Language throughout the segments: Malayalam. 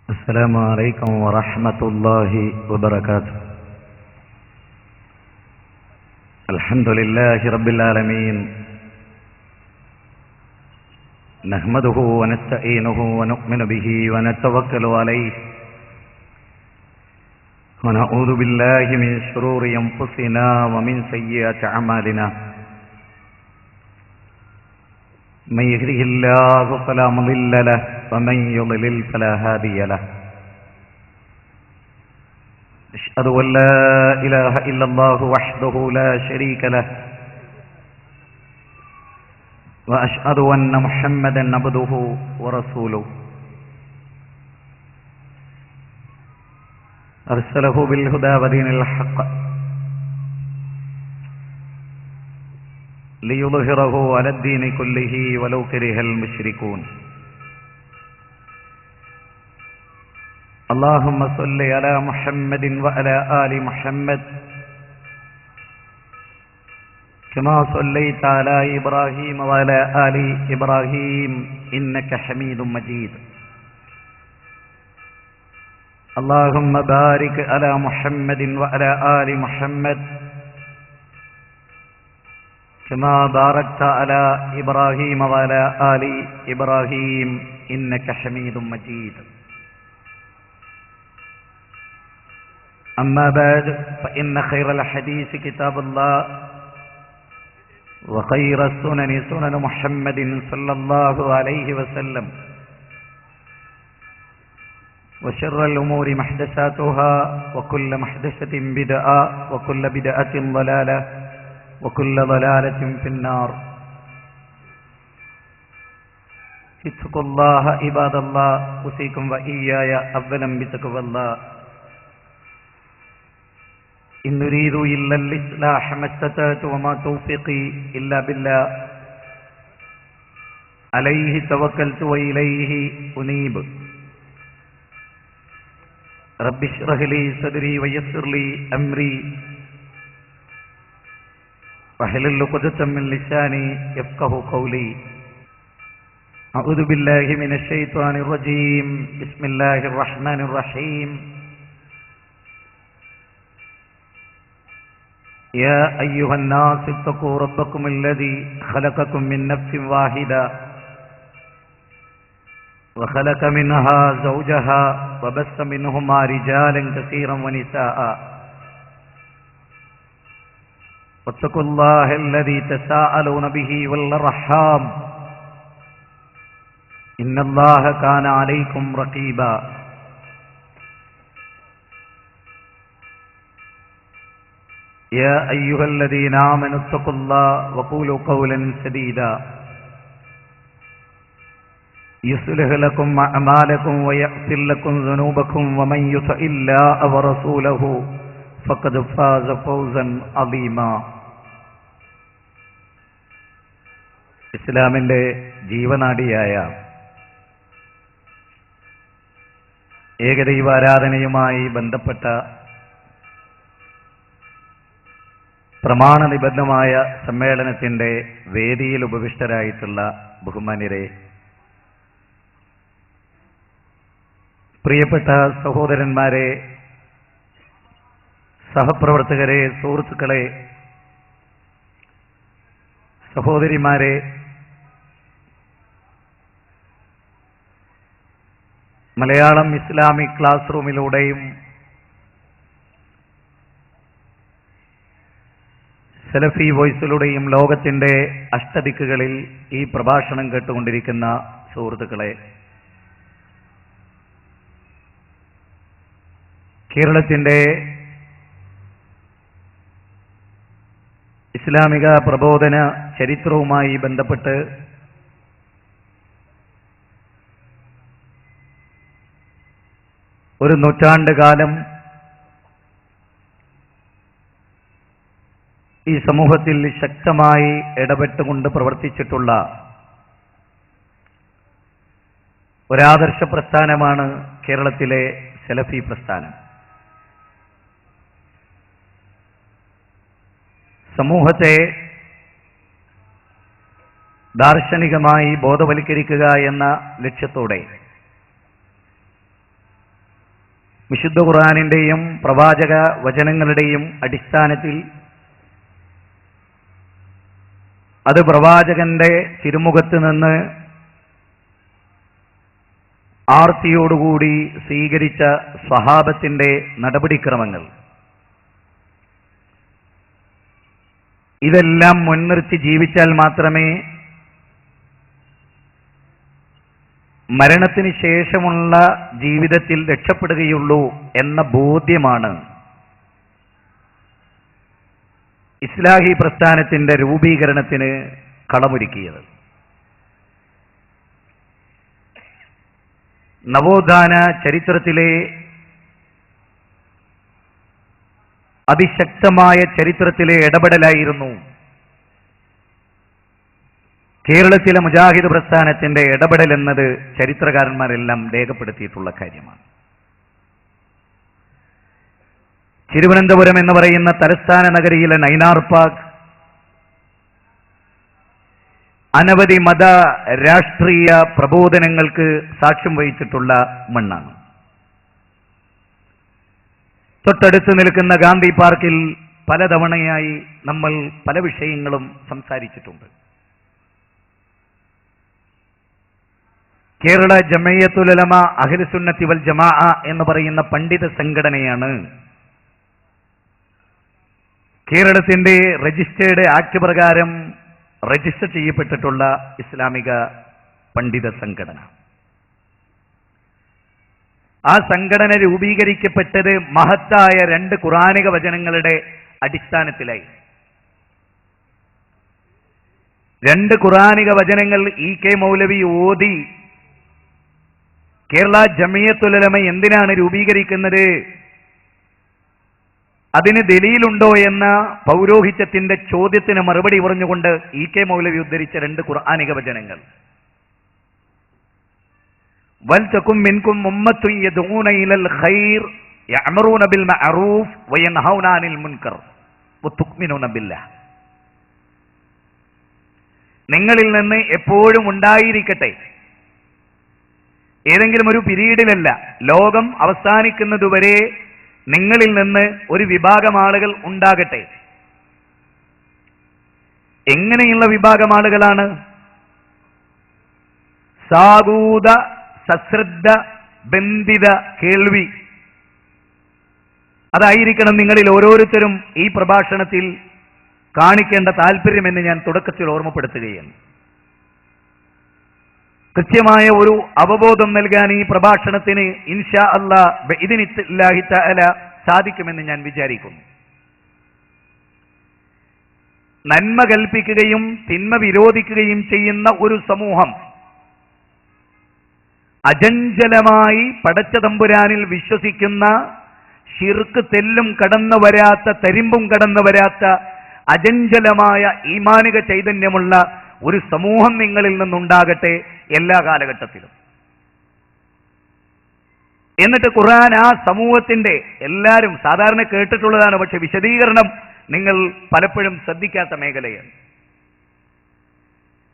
السلام عليكم ورحمة الله وبركاته. الحمد لله رب العالمين، نحمده ونستعينه ونؤمن به ونتوكل عليه، ونعوذ بالله من شرور أنفسنا ومن سيئات أعمالنا. من يهده الله فلا مضل له ومن يضلل فلا هادي له. أشهد أن لا إله إلا الله وحده لا شريك له، وأشهد أن محمدا عبده ورسوله، أرسله بالهدى ودين الحق ليظهره على الدين كله ولو كره المشركون. اللهم صل على محمد وعلى آل محمد كما صليت على إبراهيم وعلى آل إبراهيم إنك حميد مجيد. اللهم بارك على محمد وعلى آل محمد كما باركت على إبراهيم وعلى آل إبراهيم إنك حميد مجيد. أما بعد، فإن خير الحديث كتاب الله، وخير السنن سنن محمد صلى الله عليه وسلم، وشر الأمور محدثاتها، وكل محدثة بدعة، وكل بدعة ضلالة، وكل ضلالة في النار. اتقوا الله عباد الله، أوصيكم وإياي أولا بتقوى الله. إن نريد إلا الإصلاح ما استطعت وما توفيقي إلا بالله، عليه توكلت وإليه أنيب. رب اشرح لي صدري ويسر لي أمري، واحلل عقدة من لساني يفقه قولي. أعوذ بالله من الشيطان الرجيم. بسم الله الرحمن الرحيم. يا أيها الناس اتقوا ربكم الذي خلقكم من نفس واحدة، وخلق منها زوجها، وبث منهما رجالا كثيرا ونساء. واتقوا الله الذي تساءلون به والأرحام، إن الله كان عليكم رقيبا. يا أيها الذين آمنوا اتقوا الله وقولوا قولا سديدا، يصلح لكم أعمالكم ويغفر لكم ذنوبكم، ومن يطع الله ورسوله فقد فاز فوزا عظيما. ഇസ്ലാമിൻ്റെ ജീവനാഡിയായ ഏകദൈവാരാധനയുമായി ബന്ധപ്പെട്ട പ്രമാണനിബദ്ധമായ സമ്മേളനത്തിൻ്റെ വേദിയിൽ ഉപവിഷ്ടരായിട്ടുള്ള ബഹുമാന്യരെ, പ്രിയപ്പെട്ട സഹോദരന്മാരെ, സഹപ്രവർത്തകരെ, സുഹൃത്തുക്കളെ, സഹോദരിമാരെ, മലയാളം ഇസ്ലാമിക് ക്ലാസ് റൂമിലൂടെയും സെലഫി വോയിസിലൂടെയും ലോകത്തിൻ്റെ അഷ്ടദിക്കുകളിൽ ഈ പ്രഭാഷണം കേട്ടുകൊണ്ടിരിക്കുന്ന സുഹൃത്തുക്കളെ, കേരളത്തിൻ്റെ ഇസ്ലാമിക പ്രബോധന ചരിത്രവുമായി ബന്ധപ്പെട്ട് ഒരു നൂറ്റാണ്ട് കാലം ഈ സമൂഹത്തിൽ ശക്തമായി ഇടപെട്ടുകൊണ്ട് പ്രവർത്തിച്ചിട്ടുള്ള ഒരാദർശ പ്രസ്ഥാനമാണ് കേരളത്തിലെ സെലഫി പ്രസ്ഥാനം. സമൂഹത്തെ ദാർശനികമായി ബോധവൽക്കരിക്കുക എന്ന ലക്ഷ്യത്തോടെ വിശുദ്ധ ഖുർആനിന്റെയും പ്രവാചക വചനങ്ങളുടെയും അടിസ്ഥാനത്തിൽ അത് പ്രവാചകന്റെ തിരുമുഖത്ത് നിന്ന് ആർത്തിയോടുകൂടി സ്വീകരിച്ച സ്വഹാബത്തിന്റെ നടപടിക്രമങ്ങൾ, ഇതെല്ലാം മുൻനിർത്തി ജീവിച്ചാൽ മാത്രമേ മരണത്തിന് ശേഷമുള്ള ജീവിതത്തിൽ രക്ഷപ്പെടുകയുള്ളൂ എന്ന ബോധ്യമാണ് ഇസ്ലാഹി പ്രസ്ഥാനത്തിന്റെ രൂപീകരണത്തിന് കളമൊരുക്കിയത്. നവോത്ഥാന ചരിത്രത്തിലെ അതിശക്തമായ ചരിത്രത്തിലെ ഇടപെടലായിരുന്നു കേരളത്തിലെ മുജാഹിദ് പ്രസ്ഥാനത്തിന്റെ ഇടപെടൽ എന്നത് ചരിത്രകാരന്മാരെല്ലാം രേഖപ്പെടുത്തിയിട്ടുള്ള കാര്യമാണ്. തിരുവനന്തപുരം എന്ന് പറയുന്ന തലസ്ഥാന നഗരിയിലെ നൈനാർ പാർക്ക് അനവധി മത രാഷ്ട്രീയ പ്രബോധനങ്ങൾക്ക് സാക്ഷ്യം വഹിച്ചിട്ടുള്ള മണ്ണാണ്. തൊട്ടടുത്ത് നിൽക്കുന്ന ഗാന്ധി പാർക്കിൽ പലതവണയായി നമ്മൾ പല വിഷയങ്ങളും സംസാരിച്ചിട്ടുണ്ട്. കേരള ജമഅത്തുൽ ഉലമ അഹ്ലു സുന്നത്തി വൽ ജമാഅ എന്ന് പറയുന്ന പണ്ഡിത സംഘടനയാണ് കേരളത്തിന്റെ രജിസ്റ്റേർഡ് ആക്ട് പ്രകാരം രജിസ്റ്റർ ചെയ്യപ്പെട്ടിട്ടുള്ള ഇസ്ലാമിക പണ്ഡിത സംഘടന. ആ സംഘടന രൂപീകരിക്കപ്പെട്ടത് മഹത്തായ 2 ഖുർആനിക വചനങ്ങളുടെ അടിസ്ഥാനത്തിലായി. 2 ഖുർആനിക വചനങ്ങൾ ഇ കെ മൗലവി ഓതി കേരള ജമഅത്തുൽ ഉലമ എന്തിനാണ് രൂപീകരിക്കുന്നത്, അതിന് ദലീലുണ്ടോ എന്ന പൗരോഹിത്യത്തിന്റെ ചോദ്യത്തിന് മറുപടി പറഞ്ഞുകൊണ്ട് ഇ കെ മൗലവി ഉദ്ധരിച്ച 2 ഖുർആനിക വചനങ്ങൾ, വൽ തകും മിൻകും ഉമ്മത്തുൻ യദഊന ഇലൽ ഖൈർ യഅ്മുറൂന ബിൽ മഅറൂഫ് വയൻഹൗന അനിൽ മുൻകർ വതുഅ്മിനൂന ബില്ലാഹ്. നിങ്ങളിൽ നിന്ന് എപ്പോഴും ഉണ്ടായിരിക്കട്ടെ, ഏതെങ്കിലും ഒരു പീരീഡിലല്ല, ലോകം അവസാനിക്കുന്നതുവരെ നിങ്ങളിൽ നിന്ന് ഒരു വിഭാഗം ആളുകൾ ഉണ്ടാകട്ടെ. എങ്ങനെയുള്ള വിഭാഗം ആളുകളാണ്? സാഗൂത സശ്രദ്ധ ബന്ധിത കേൾവി. അതായിരിക്കണം നിങ്ങളിൽ ഓരോരുത്തരും ഈ പ്രഭാഷണത്തിൽ കാണിക്കേണ്ട താല്പര്യമെന്ന് ഞാൻ തുടക്കത്തിൽ ഓർമ്മപ്പെടുത്തുകയാണ്. കൃത്യമായ ഒരു അവബോധം നൽകാൻ ഈ പ്രഭാഷണത്തിന് ഇൻഷാ അല്ലാഹ് ബിഇദ്നില്ലാഹി തആല സാധിക്കുമെന്ന് ഞാൻ വിചാരിക്കുന്നു. നന്മ കൽപ്പിക്കുകയും തിന്മ വിരോധിക്കുകയും ചെയ്യുന്ന ഒരു സമൂഹം, അചഞ്ചലമായി പടച്ച തമ്പുരാനിൽ വിശ്വസിക്കുന്ന, ശിർക്ക് തെല്ലും കടന്നു വരാത്ത, തരിമ്പും കടന്നു വരാത്ത അചഞ്ചലമായ ഈമാനിക ചൈതന്യമുള്ള ഒരു സമൂഹം നിങ്ങളിൽ നിന്നുണ്ടാകട്ടെ എല്ലാ കാലഘട്ടത്തിലും. എന്നിട്ട് ഖുർആൻ ആ സമൂഹത്തിന്റെ, എല്ലാവരും സാധാരണ കേട്ടിട്ടുള്ളതാണ്, പക്ഷെ വിശദീകരണം നിങ്ങൾ പലപ്പോഴും ശ്രദ്ധിക്കാത്ത മേഖലയാണ്.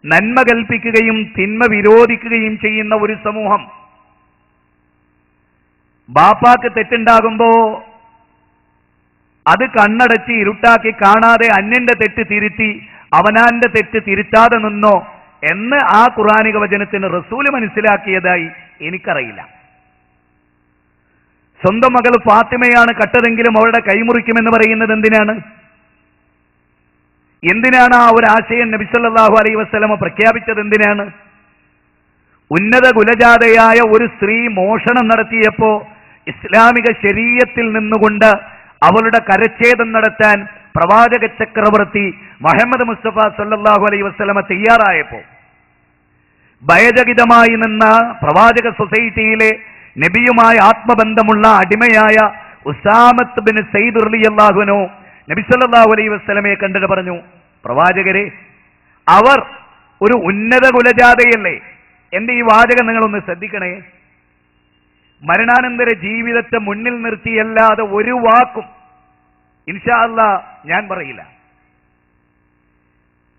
നന്മ കൽപ്പിക്കുകയും തിന്മ വിരോധിക്കുകയും ചെയ്യുന്ന ഒരു സമൂഹം, ബാപ്പാക്ക് തെറ്റുണ്ടാകുമ്പോ അത് കണ്ണടച്ച് ഇരുട്ടാക്കി കാണാതെ അന്യന്റെ തെറ്റ് തിരുത്തി അവനാന്റെ തെറ്റ് തിരുത്താതെ നിന്നോ എന്ന് ആ ഖുർആനിക വചനത്തിന് റസൂല് മനസ്സിലാക്കിയതായി എനിക്കറിയില്ല. സ്വന്തം മകൾ ഫാത്തിമയാണ് കട്ടതെങ്കിലും അവരുടെ കൈമുറിക്കുമെന്ന് പറയുന്നത് എന്തിനാണ്? എന്തിനാണ് ആ ഒരു ആശയം നബി സല്ലല്ലാഹു അലൈഹി വസല്ലമ പ്രഖ്യാപിച്ചത്? എന്തിനാണ്? ഉന്നത കുലജാതയായ ഒരു സ്ത്രീ മോഷണം നടത്തിയപ്പോ ഇസ്ലാമിക ശരീഅത്തിൽ നിന്നുകൊണ്ട് അവളുടെ കരച്ഛേദം നടത്താൻ പ്രവാചക ചക്രവർത്തി മുഹമ്മദ് മുസ്തഫ സല്ലല്ലാഹു അലൈഹി വസല്ലമ തയ്യാറായപ്പോ ഭയചകിതമായി നിന്ന പ്രവാചക സൊസൈറ്റിയിലെ നബിയുമായി ആത്മബന്ധമുള്ള അടിമയായ ഉസാമത്ത് ബിൻ സയ്യിദ് റളിയല്ലാഹു അൻഹു നബി സല്ലല്ലാഹു അലൈഹി വസല്ലമയെ കണ്ടിട്ട് പറഞ്ഞു, പ്രവാചകരെ, അവർ ഒരു ഉന്നത കുലജാതയല്ലേ? എന്റെ ഈ വാചകം നിങ്ങളൊന്ന് ശ്രദ്ധിക്കണേ. മരണാനന്തര ജീവിതത്തെ മുന്നിൽ നിർത്തിയല്ലാതെ ഒരു വാക്കും ഇൻഷാ അല്ലാഹ് ഞാൻ പറയില്ല.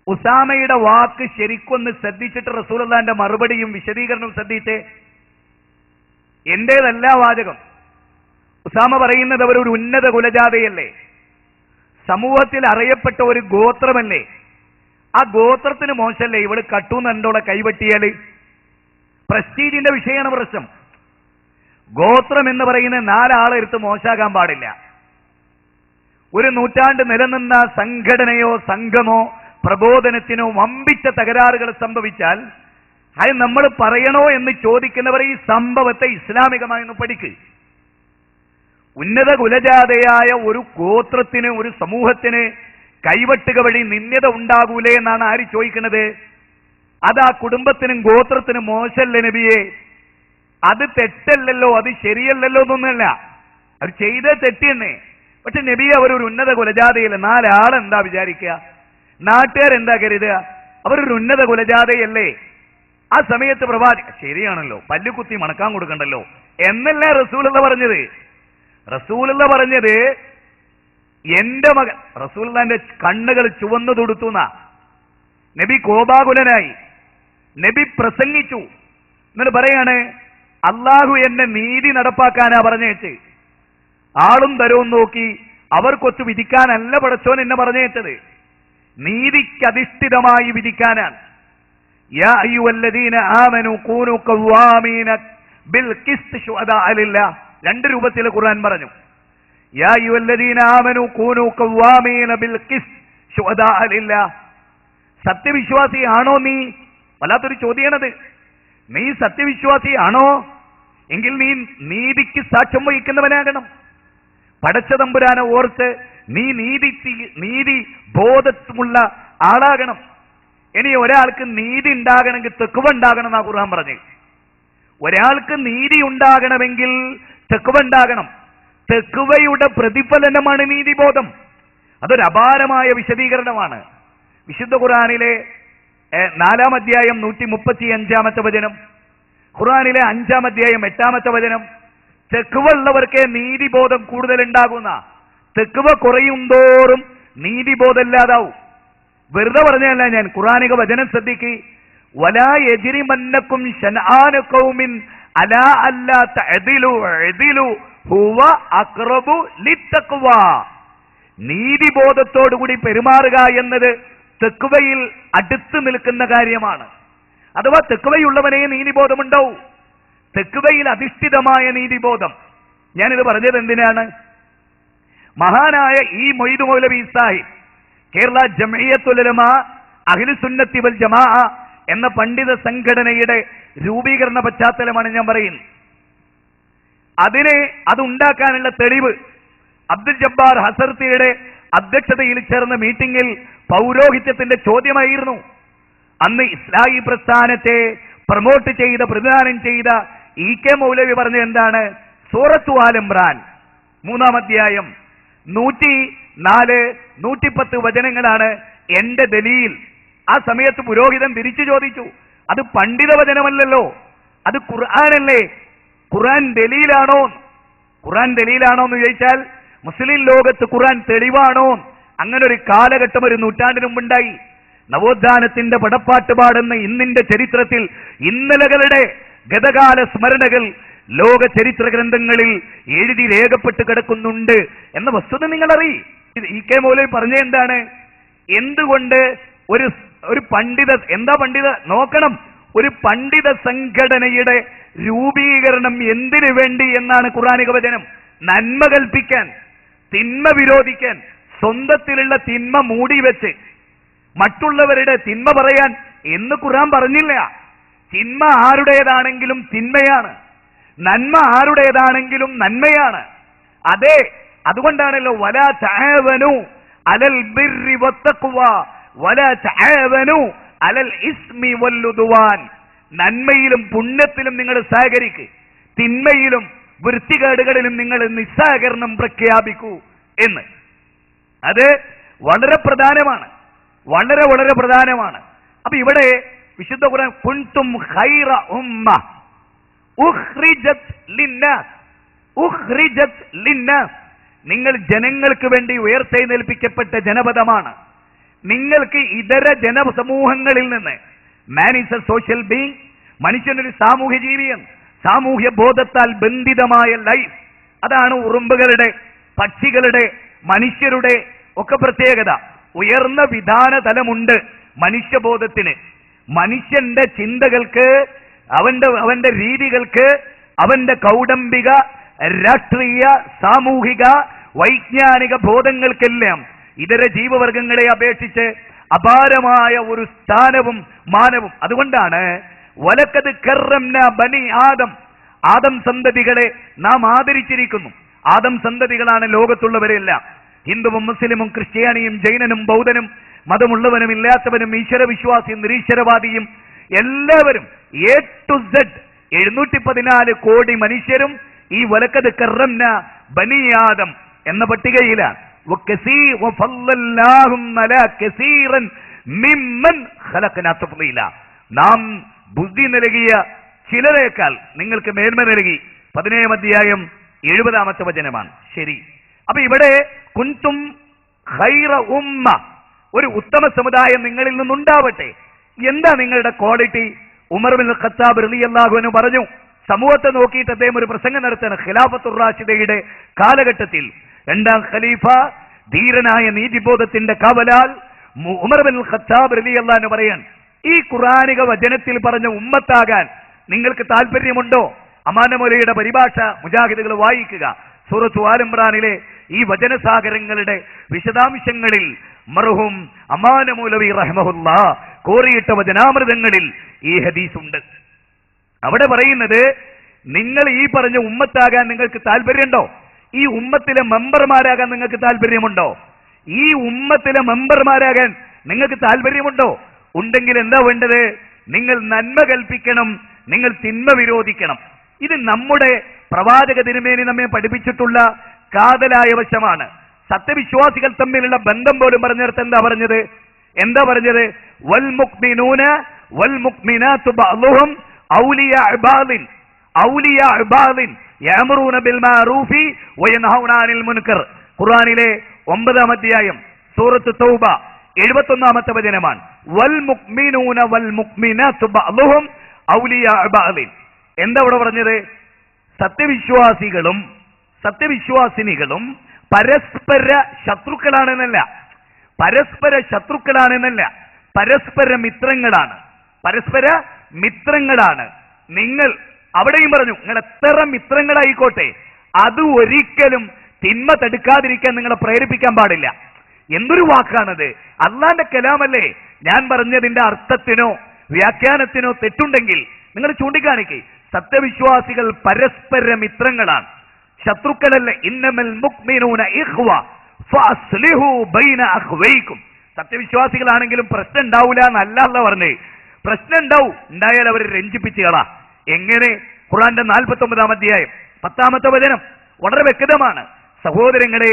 ഉസാമയുടെ വാക്ക് ശരിക്കൊന്ന് ശ്രദ്ധിച്ചിട്ട് റസൂലുള്ളാഹിന്റെ മറുപടിയും വിശദീകരണവും ശ്രദ്ധിച്ചേ. എന്റേതല്ല വാചകം. ഉസാമ പറയുന്നത് അവരൊരു ഉന്നത കുലജാതയല്ലേ, സമൂഹത്തിൽ അറിയപ്പെട്ട ഒരു ഗോത്രമല്ലേ, ആ ഗോത്രത്തിന് മോശമല്ലേ ഇവള് കട്ടൂന്നോളെ കൈവെട്ടിയാല്? പ്രസ്റ്റീജിന്റെ വിഷയമാണ് പ്രശ്നം. ഗോത്രം എന്ന് പറയുന്ന 4 ആളെടുത്ത് മോശാകാൻ പാടില്ല. ഒരു നൂറ്റാണ്ട് നിലനിന്ന സംഘടനയോ സംഘമോ പ്രബോധനത്തിനോ വമ്പിച്ച തകരാറുകൾ സംഭവിച്ചാൽ അത് നമ്മൾ പറയണോ എന്ന് ചോദിക്കുന്നവർ ഈ സംഭവത്തെ ഇസ്ലാമികമായി ഒന്ന് പഠിക്ക്. ഉന്നത കുലജാതയായ ഒരു ഗോത്രത്തിന്, ഒരു സമൂഹത്തിന് കൈവെട്ടുക വഴി നിന്ദ്യത ഉണ്ടാകൂലേ എന്നാണ് ആര് ചോദിക്കുന്നത്? അത് ആ കുടുംബത്തിനും ഗോത്രത്തിനും മോശമല്ലേ നബിയെ? അത് തെറ്റല്ലല്ലോ, അത് ശരിയല്ലല്ലോ എന്നൊന്നുമല്ല, അവർ ചെയ്ത തെറ്റ് തന്നെ. പക്ഷെ നബി അവരൊരു ഉന്നത കുലജാതയല്ല. 4 ആളെന്താ വിചാരിക്കുക? നാട്ടുകാരെന്താ കരുതുക? അവരൊരു ഉന്നത കുലജാതയല്ലേ? ആ സമയത്ത് ശരിയാണല്ലോ, പല്ലുകുത്തി മണക്കാൻ കൊടുക്കണ്ടല്ലോ എന്നല്ല റസൂലുള്ള പറഞ്ഞത്. റസൂലുള്ള പറഞ്ഞത് എന്റെ മകൻ, റസൂലുള്ളാന്റെ കണ്ണുകൾ ചുവന്നു തൊടുത്തുന്ന നബി കോപാകുലനായി നബി പ്രസംഗിച്ചു. എന്നിട്ട് പറയാണ്, അള്ളാഹു എന്നെ നീതി നടപ്പാക്കാനാ പറഞ്ഞേച്ച്. ആളും തരവും നോക്കി അവർക്കൊത്ത് വിധിക്കാനല്ല പടച്ചോൻ എന്നെ പറഞ്ഞേച്ചത്, നീതിക്കധിഷ്ഠിതമായി വിധിക്കാനാണ്. യാ അയ്യുഹല്ലദീന ആമനൂ കൂനൂ ഖവാമീന ബിൽ ഖിസ്ത് ശുഹദാഅ ലില്ലാഹ്. 2 രൂപത്തിൽ ഖുർആൻ പറഞ്ഞു. യാ അയ്യുഹല്ലദീന ആമനൂ കൂനൂ ഖവാമീന ബിൽ ഖിസ്ത് ശുഹദാഅ ലില്ലാഹ്. സത്യവിശ്വാസിയാണോ നീ? വല്ലാത്തൊരു ചോദ്യമാണത്. നീ സത്യവിശ്വാസിയാണോ? എങ്കിൽ നീ നീതിക്ക് സാക്ഷ്യം വഹിക്കുന്നവനാകണം. പടച്ച തമ്പുരാനെ ഓർത്ത് നീ നീതി ബോധമുള്ള ആളാകണം. ഇനി ഒരാൾക്ക് നീതി ഉണ്ടാകണമെങ്കിൽ തെക്കുവ ഉണ്ടാകണം എന്നാ ഖുർആൻ പറഞ്ഞു. ഒരാൾക്ക് നീതി ഉണ്ടാകണമെങ്കിൽ തെക്കുവ ഉണ്ടാകണം. തെക്കുവയുടെ പ്രതിഫലനമാണ് നീതിബോധം. അതൊരു അപാരമായ വിശദീകരണമാണ്. വിശുദ്ധ ഖുർആനിലെ 4-ാം അധ്യായം 135-ാമത്തെ വചനം, ഖുർആനിലെ 5-ാം അധ്യായം 8-ാമത്തെ വചനം. തെക്കുവുള്ളവർക്ക് നീതിബോധം കൂടുതൽ ഉണ്ടാകുന്ന, തെക്കുവ കുറയുന്തോറും നീതിബോധമില്ലാതാവും. വെറുതെ പറഞ്ഞല്ല ഞാൻ, ഖുർആനിക വചനം ശ്രദ്ധിക്ക്. വലാ യജ്രിമന്നക്കും ശനആന ഖൗമിൻ അലാ അല്ലാ തഅദിലു അദിലു ഹുവ അഖ്റബു ലിത്തഖ്വ. നീതിബോധത്തോടുകൂടി പെരുമാറുക എന്നത് തെക്കുവയിൽ അടുത്ത് നിൽക്കുന്ന കാര്യമാണ്. അഥവാ തെക്കുവയുള്ളവനെ നീതിബോധമുണ്ടാവും, തെക്കുവയിൽ അധിഷ്ഠിതമായ നീതിബോധം. ഞാനിത് പറഞ്ഞത് എന്തിനാണ്? മഹാനായ ഈ മൊയ്ദ് മൗലവി സാഹിബ് കേരള ജംഇയ്യത്തുൽ ഉലമാ അഹ്ലു സുന്നത്തി വൽ ജമാഅ എന്ന പണ്ഡിത സംഘടനയുടെ രൂപീകരണ പശ്ചാത്തലമാണ് ഞാൻ പറയുന്നത്. അതുണ്ടാക്കാനുള്ള തെളിവ് അബ്ദുൽ ജബ്ബാർ ഹസർത്തിയുടെ അധ്യക്ഷതയിൽ ചേർന്ന മീറ്റിംഗിൽ പൗരോഹിത്യത്തിന്റെ ചോദ്യമായിരുന്നു. അന്ന് ഇസ്ലാഹി പ്രസ്ഥാനത്തെ പ്രമോട്ട് ചെയ്ത, പ്രതിദാനം ചെയ്ത ഇ.കെ. മൗലവി പറഞ്ഞത് എന്താണ്? സൂറത്തു ആൽ ഇംറാൻ 3-ാം അധ്യായം 104, 110 വചനങ്ങളാണ് എന്റെ ദലീൽ. ആ സമയത്ത് പുരോഹിതൻ തിരിച്ചു ചോദിച്ചു, അത് പണ്ഡിത വചനമല്ലല്ലോ, അത് ഖുർആനല്ലേ, ഖുർആൻ ദലീലാണോ? ഖുർആൻ ദലീലാണോ എന്ന് ചോദിച്ചാൽ മുസ്ലിം ലോകത്ത് ഖുർആൻ തെളിവാണോ? അങ്ങനെ ഒരു കാലഘട്ടം ഒരു നൂറ്റാണ്ടിന് മുമ്പുണ്ടായി. നവോത്ഥാനത്തിന്റെ പടപ്പാട്ട് പാടുന്ന ഇന്നിന്റെ ചരിത്രത്തിൽ ഇന്നലകളുടെ ഗതകാല സ്മരണകൾ ലോക ചരിത്ര ഗ്രന്ഥങ്ങളിൽ എഴുതി രേഖപ്പെട്ട് കിടക്കുന്നുണ്ട് എന്ന വസ്തുത നിങ്ങൾ അറിയും. ഇ.കെ. മൗലവി പറഞ്ഞ എന്താണ്? എന്തുകൊണ്ട് ഒരു പണ്ഡിത, എന്താ പണ്ഡിത നോക്കണം, ഒരു പണ്ഡിത സംഘടനയുടെ രൂപീകരണം എന്തിനു വേണ്ടി എന്നാണ് ഖുർആനിക വചനം? നന്മ കൽപ്പിക്കാൻ, തിന്മ വിരോധിക്കാൻ, സ്വന്തത്തിലുള്ള തിന്മ മൂടി വെച്ച് മറ്റുള്ളവരുടെ തിന്മ പറയാൻ എന്ന് ഖുർആൻ പറഞ്ഞില്ല. തിന്മ ആരുടേതാണെങ്കിലും തിന്മയാണ്, നന്മ ആരുടേതാണെങ്കിലും നന്മയാണ്. അതെ, അതുകൊണ്ടാണല്ലോ വലാ തആവനു അലൽ ബിർരി വത്തഖ്വ വലാ തആവനു അലൽ ഇസ്മി വല്ലുദ്വാൻ. നന്മയിലും പുണ്യത്തിലും നിങ്ങൾ സഹകരിക്ക്, തിന്മയിലും വൃത്തികേടുകളിലും നിങ്ങൾ നിസ്സഹകരണം പ്രഖ്യാപിക്കൂ എന്ന്. അത് വളരെ പ്രധാനമാണ്, വളരെ വളരെ പ്രധാനമാണ്. അപ്പൊ ഇവിടെ വിശുദ്ധ ഖുർആൻ കുൻതും ഖൈറ ഉമ്മ ഉഖ്രിജത് ലിന്നാസ്, നിങ്ങൾ ജനങ്ങൾക്ക് വേണ്ടി ഉയർത്തെഴുന്നേൽപ്പിക്കപ്പെട്ട ജനപദമാണ്. നിങ്ങൾക്ക് ഇതര ജനസമൂഹങ്ങളിൽ നിന്ന്, man is a social being, മനുഷ്യനൊരു സാമൂഹ്യ ജീവിയാണ്, സാമൂഹ്യ ബോധത്താൽ ബന്ധിതമായ ലൈഫ് അതാണ് ഉറുമ്പുകളുടെ, പക്ഷികളുടെ, മനുഷ്യരുടെ ഒക്കെ പ്രത്യേകത. ഉയർന്ന വിധാന തലമുണ്ട് മനുഷ്യബോധത്തിന്. മനുഷ്യന്റെ ചിന്തകൾക്ക്, അവന്റെ രീതികൾക്ക്, അവന്റെ കൗടംബിക, രാഷ്ട്രീയ, സാമൂഹിക, വൈജ്ഞാനിക ബോധങ്ങൾക്കെല്ലാം ഇതര ജീവവർഗങ്ങളെ അപേക്ഷിച്ച് അപാരമായ ഒരു സ്ഥാനവും മാനവും. അതുകൊണ്ടാണ് വലക്കത് കർറംന ബനി ആദം, ആദം സന്തതികളെ നാം ആദരിച്ചിരിക്കുന്നു. ആദം സന്തതികളാണ് ലോകത്തുള്ളവരെല്ലാം. ഹിന്ദുവും മുസ്ലിമും ക്രിസ്ത്യാനിയും ജൈനനും ബൗദ്ധനും മതമുള്ളവനും ഇല്ലാത്തവനും ഈശ്വരവിശ്വാസിയും നിരീശ്വരവാദിയും എല്ലാവരും A to Z 714 കോടി മനുഷ്യരും ഈ വലക്കത് കർറംന ബനി ആദം എന്ന പട്ടികയിലാണ്. നാം ബുദ്ധി നൽകിയ ചിലരേക്കാൾ നിങ്ങൾക്ക് മേന്മ നൽകി. 17 അധ്യായം 70 വചനമാണ്. ശരി, അപ്പൊ ഇവിടെ കുൻതും ഖൈറ ഉമ്മ, ഒരു ഉത്തമ സമുദായം നിങ്ങളിൽ നിന്നുണ്ടാവട്ടെ. എന്താ നിങ്ങളുടെ ക്വാളിറ്റി? ഉമർ ബിൻ ഖത്താബ് റളിയല്ലാഹു അൻഹു പറഞ്ഞു. സമൂഹത്തെ നോക്കിയിട്ട് അദ്ദേഹം ഒരു പ്രസംഗം നടത്തുന്ന ഖിലാഫത്തുർ റാഷിദയുടെ കാലഘട്ടത്തിൽ രണ്ടാം ഖലീഫ ധീരനായ നീതിബോധത്തിന്റെ കാവലാൽ ഉമർ ബിൻ ഖത്താബ് റളിയല്ലാഹു അൻഹു പറയാൻ, ഈ ഖുർആനിക വചനത്തിൽ പറഞ്ഞ ഉമ്മത്താകാൻ നിങ്ങൾക്ക് താല്പര്യമുണ്ടോ? അമാനമൗലയുടെ പരിഭാഷ മുജാഹിദുകൾ വായിക്കുക. സൂറത്ത് ആൽ ഇംറാനിലെ ഈ വചനസാഗരങ്ങളുടെ വിശദാംശങ്ങളിൽ മർഹൂം അമാനമൗലവി റഹ്മഹുല്ലാ കോറിയിട്ട വചനാമൃതങ്ങളിൽ ഈ ഹദീസ് ഉണ്ട്. അവിടെ പറയുന്നത്, നിങ്ങൾ ഈ പറഞ്ഞ ഉമ്മത്താകാൻ നിങ്ങൾക്ക് താല്പര്യമുണ്ടോ? ഈ ഉമ്മത്തിലെ മെമ്പർമാരാകാൻ നിങ്ങൾക്ക് താല്പര്യമുണ്ടോ? ഈ ഉമ്മത്തിലെ മെമ്പർമാരാകാൻ നിങ്ങൾക്ക് താല്പര്യമുണ്ടോ? ഉണ്ടെങ്കിൽ എന്താ വേണ്ടത്? നിങ്ങൾ നന്മ കൽപ്പിക്കണം, നിങ്ങൾ തിന്മ വിരോധിക്കണം. ഇത് നമ്മുടെ പ്രവാചക തിരുമേനി നമ്മെ പഠിപ്പിച്ചിട്ടുള്ള കാതലായ വശമാണ്. സത്യവിശ്വാസികൾ തമ്മിലുള്ള ബന്ധം പോലും പറഞ്ഞിടത്ത് എന്താ പറഞ്ഞത്? വൽ മുഅ്മിനൂന വൽ മുഅ്മിനാതു ബഅ്ളുഹും ഔലിയാഉ ബഅ്ളിൻ ഔലിയാഉ ബഅ്ളിൻ യഅ്മുറൂന ബിൽ മഅറൂഫി വയൻഹൗന അനിൽ മുൻകർ. ഖുർആനിലെ 9 അധ്യായം സൂറത്ത് തൗബ 71 വചനമാണ്. വൽ മുഅ്മിനൂന വൽ മുഅ്മിനാതു ബഅ്ളുഹും ഔലിയാഉ ബഅ്ളിൻ. എന്താ അവിടെ പറഞ്ഞത്? സത്യവിശ്വാസികളും സത്യവിശ്വാസിനികളും പരസ്പര ശത്രുക്കളാണെന്നല്ല, പരസ്പര മിത്രങ്ങളാണ്. നിങ്ങൾ അവിടെയും പറഞ്ഞു, നിങ്ങൾ എത്ര മിത്രങ്ങളായിക്കോട്ടെ, അത് ഒരിക്കലും തിന്മ തടുക്കാതിരിക്കാൻ നിങ്ങളെ പ്രേരിപ്പിക്കാൻ പാടില്ല. എന്തൊരു വാക്കാണത്! അള്ളാന്റെ കലാമല്ലേ? ഞാൻ പറഞ്ഞതിന്റെ അർത്ഥത്തിനോ വ്യാഖ്യാനത്തിനോ തെറ്റുണ്ടെങ്കിൽ നിങ്ങൾ ചൂണ്ടിക്കാണിക്കേ. സത്യവിശ്വാസികൾ പരസ്പര മിത്രങ്ങളാണ്, ശത്രുക്കളല്ല. ഇന്നമൽ മുഅ്മിനൂന ഇഖ്വ ഫഅസ്ലിഹു ബൈന അഖ്വൈക്കും. സത്യവിശ്വാസികളാണെങ്കിലും പ്രശ്നം ഉണ്ടാവില്ല എന്നല്ല അല്ലാഹു പറഞ്ഞേ. പ്രശ്നം ഉണ്ടായാൽ അവരെ രഞ്ജിപ്പിച്ച് കളാ. എങ്ങനെ? ഖുർആന്റെ 49 അധ്യായം 10 വചനം വളരെ വ്യക്തമാണ്. സഹോദരങ്ങളെ,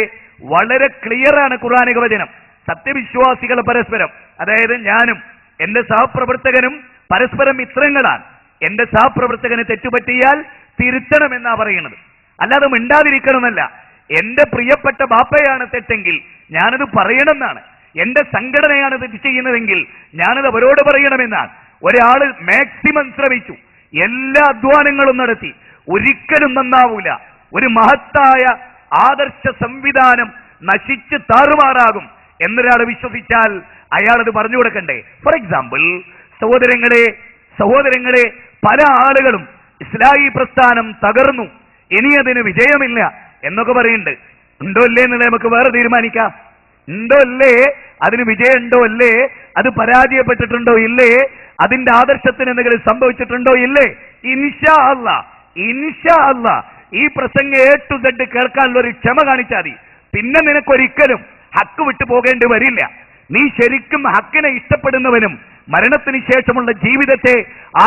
വളരെ ക്ലിയറാണ് ഖുർആനിക വചനം. സത്യവിശ്വാസികൾ പരസ്പരം, അതായത് ഞാനും എന്റെ സഹപ്രവർത്തകനും പരസ്പരം മിത്രങ്ങളാണ്. എന്റെ സഹപ്രവർത്തകന് തെറ്റുപറ്റിയാൽ തിരുത്തണമെന്നാ പറയുന്നത്, അല്ലാതെ മിണ്ടാതിരിക്കണമെന്നല്ല. എന്റെ പ്രിയപ്പെട്ട ബാപ്പയാണ് തെറ്റെങ്കിൽ ഞാനത് പറയണമെന്നാണ്. എന്റെ സംഘടനയാണ് തെറ്റ് ചെയ്യുന്നതെങ്കിൽ ഞാനത് അവരോട് പറയണമെന്നാണ്. ഒരാള് മാക്സിമം ശ്രമിച്ചു, എല്ലാ അധ്വാനങ്ങളും നടത്തി, ഒരിക്കലും നന്നാവൂല. ഒരു മഹത്തായ ആദർശ സംവിധാനം നശിച്ച് താറുമാറാകും എന്നൊരാൾ വിശ്വസിച്ചാൽ അയാളത് പറഞ്ഞു കൊടുക്കണ്ടേ? ഫോർ എക്സാമ്പിൾ, സഹോദരങ്ങളെ പല ആളുകളും ഇസ്ലാഹി പ്രസ്ഥാനം തകർന്നു, ഇനി അതിന് വിജയമില്ല എന്നൊക്കെ പറയുന്നുണ്ട്. ഉണ്ടോ അല്ലേ എന്നുള്ളത് നമുക്ക് വേറെ തീരുമാനിക്കാം. ഉണ്ടോ അല്ലേ, അതിന് വിജയം ഉണ്ടോ അല്ലേ, അത് പരാജയപ്പെട്ടിട്ടുണ്ടോ ഇല്ലേ, അതിന്റെ ആദർശത്തിന് എന്തെങ്കിലും സംഭവിച്ചിട്ടുണ്ടോ ഇല്ലേ? ഇൻഷാ അല്ലാ ഈ പ്രസംഗം A to Z കേൾക്കാനുള്ള ഒരു ക്ഷമ കാണിച്ചാൽ മതി. പിന്നെ നിനക്കൊരിക്കലും ഹക്ക് വിട്ടു പോകേണ്ടി വരില്ല. നീ ശരിക്കും ഹക്കിനെ ഇഷ്ടപ്പെടുന്നവനും മരണത്തിന് ശേഷമുള്ള ജീവിതത്തെ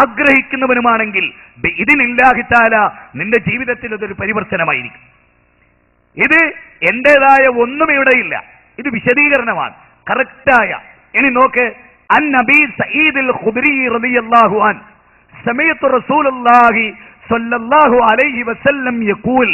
ആഗ്രഹിക്കുന്നവനുമാണെങ്കിൽ ഇതിനില്ലാഹി തആല നിന്റെ ജീവിതത്തിൽ ഇതൊരു പരിവർത്തനമായിരിക്കും. ഇത് എന്റേതായ ഒന്നും ഇവിടെയില്ല, ഇത് വിശദീകരണമാണ് കറക്റ്റായ. ഇനി നോക്ക്, അൻ നബി സഈദ് അൽ ഖുദ്രി റളിയല്ലാഹു അൻ സമയത്തു റസൂലുള്ളാഹി സ്വല്ലല്ലാഹു അലൈഹി വസല്ലം യഖൂൽ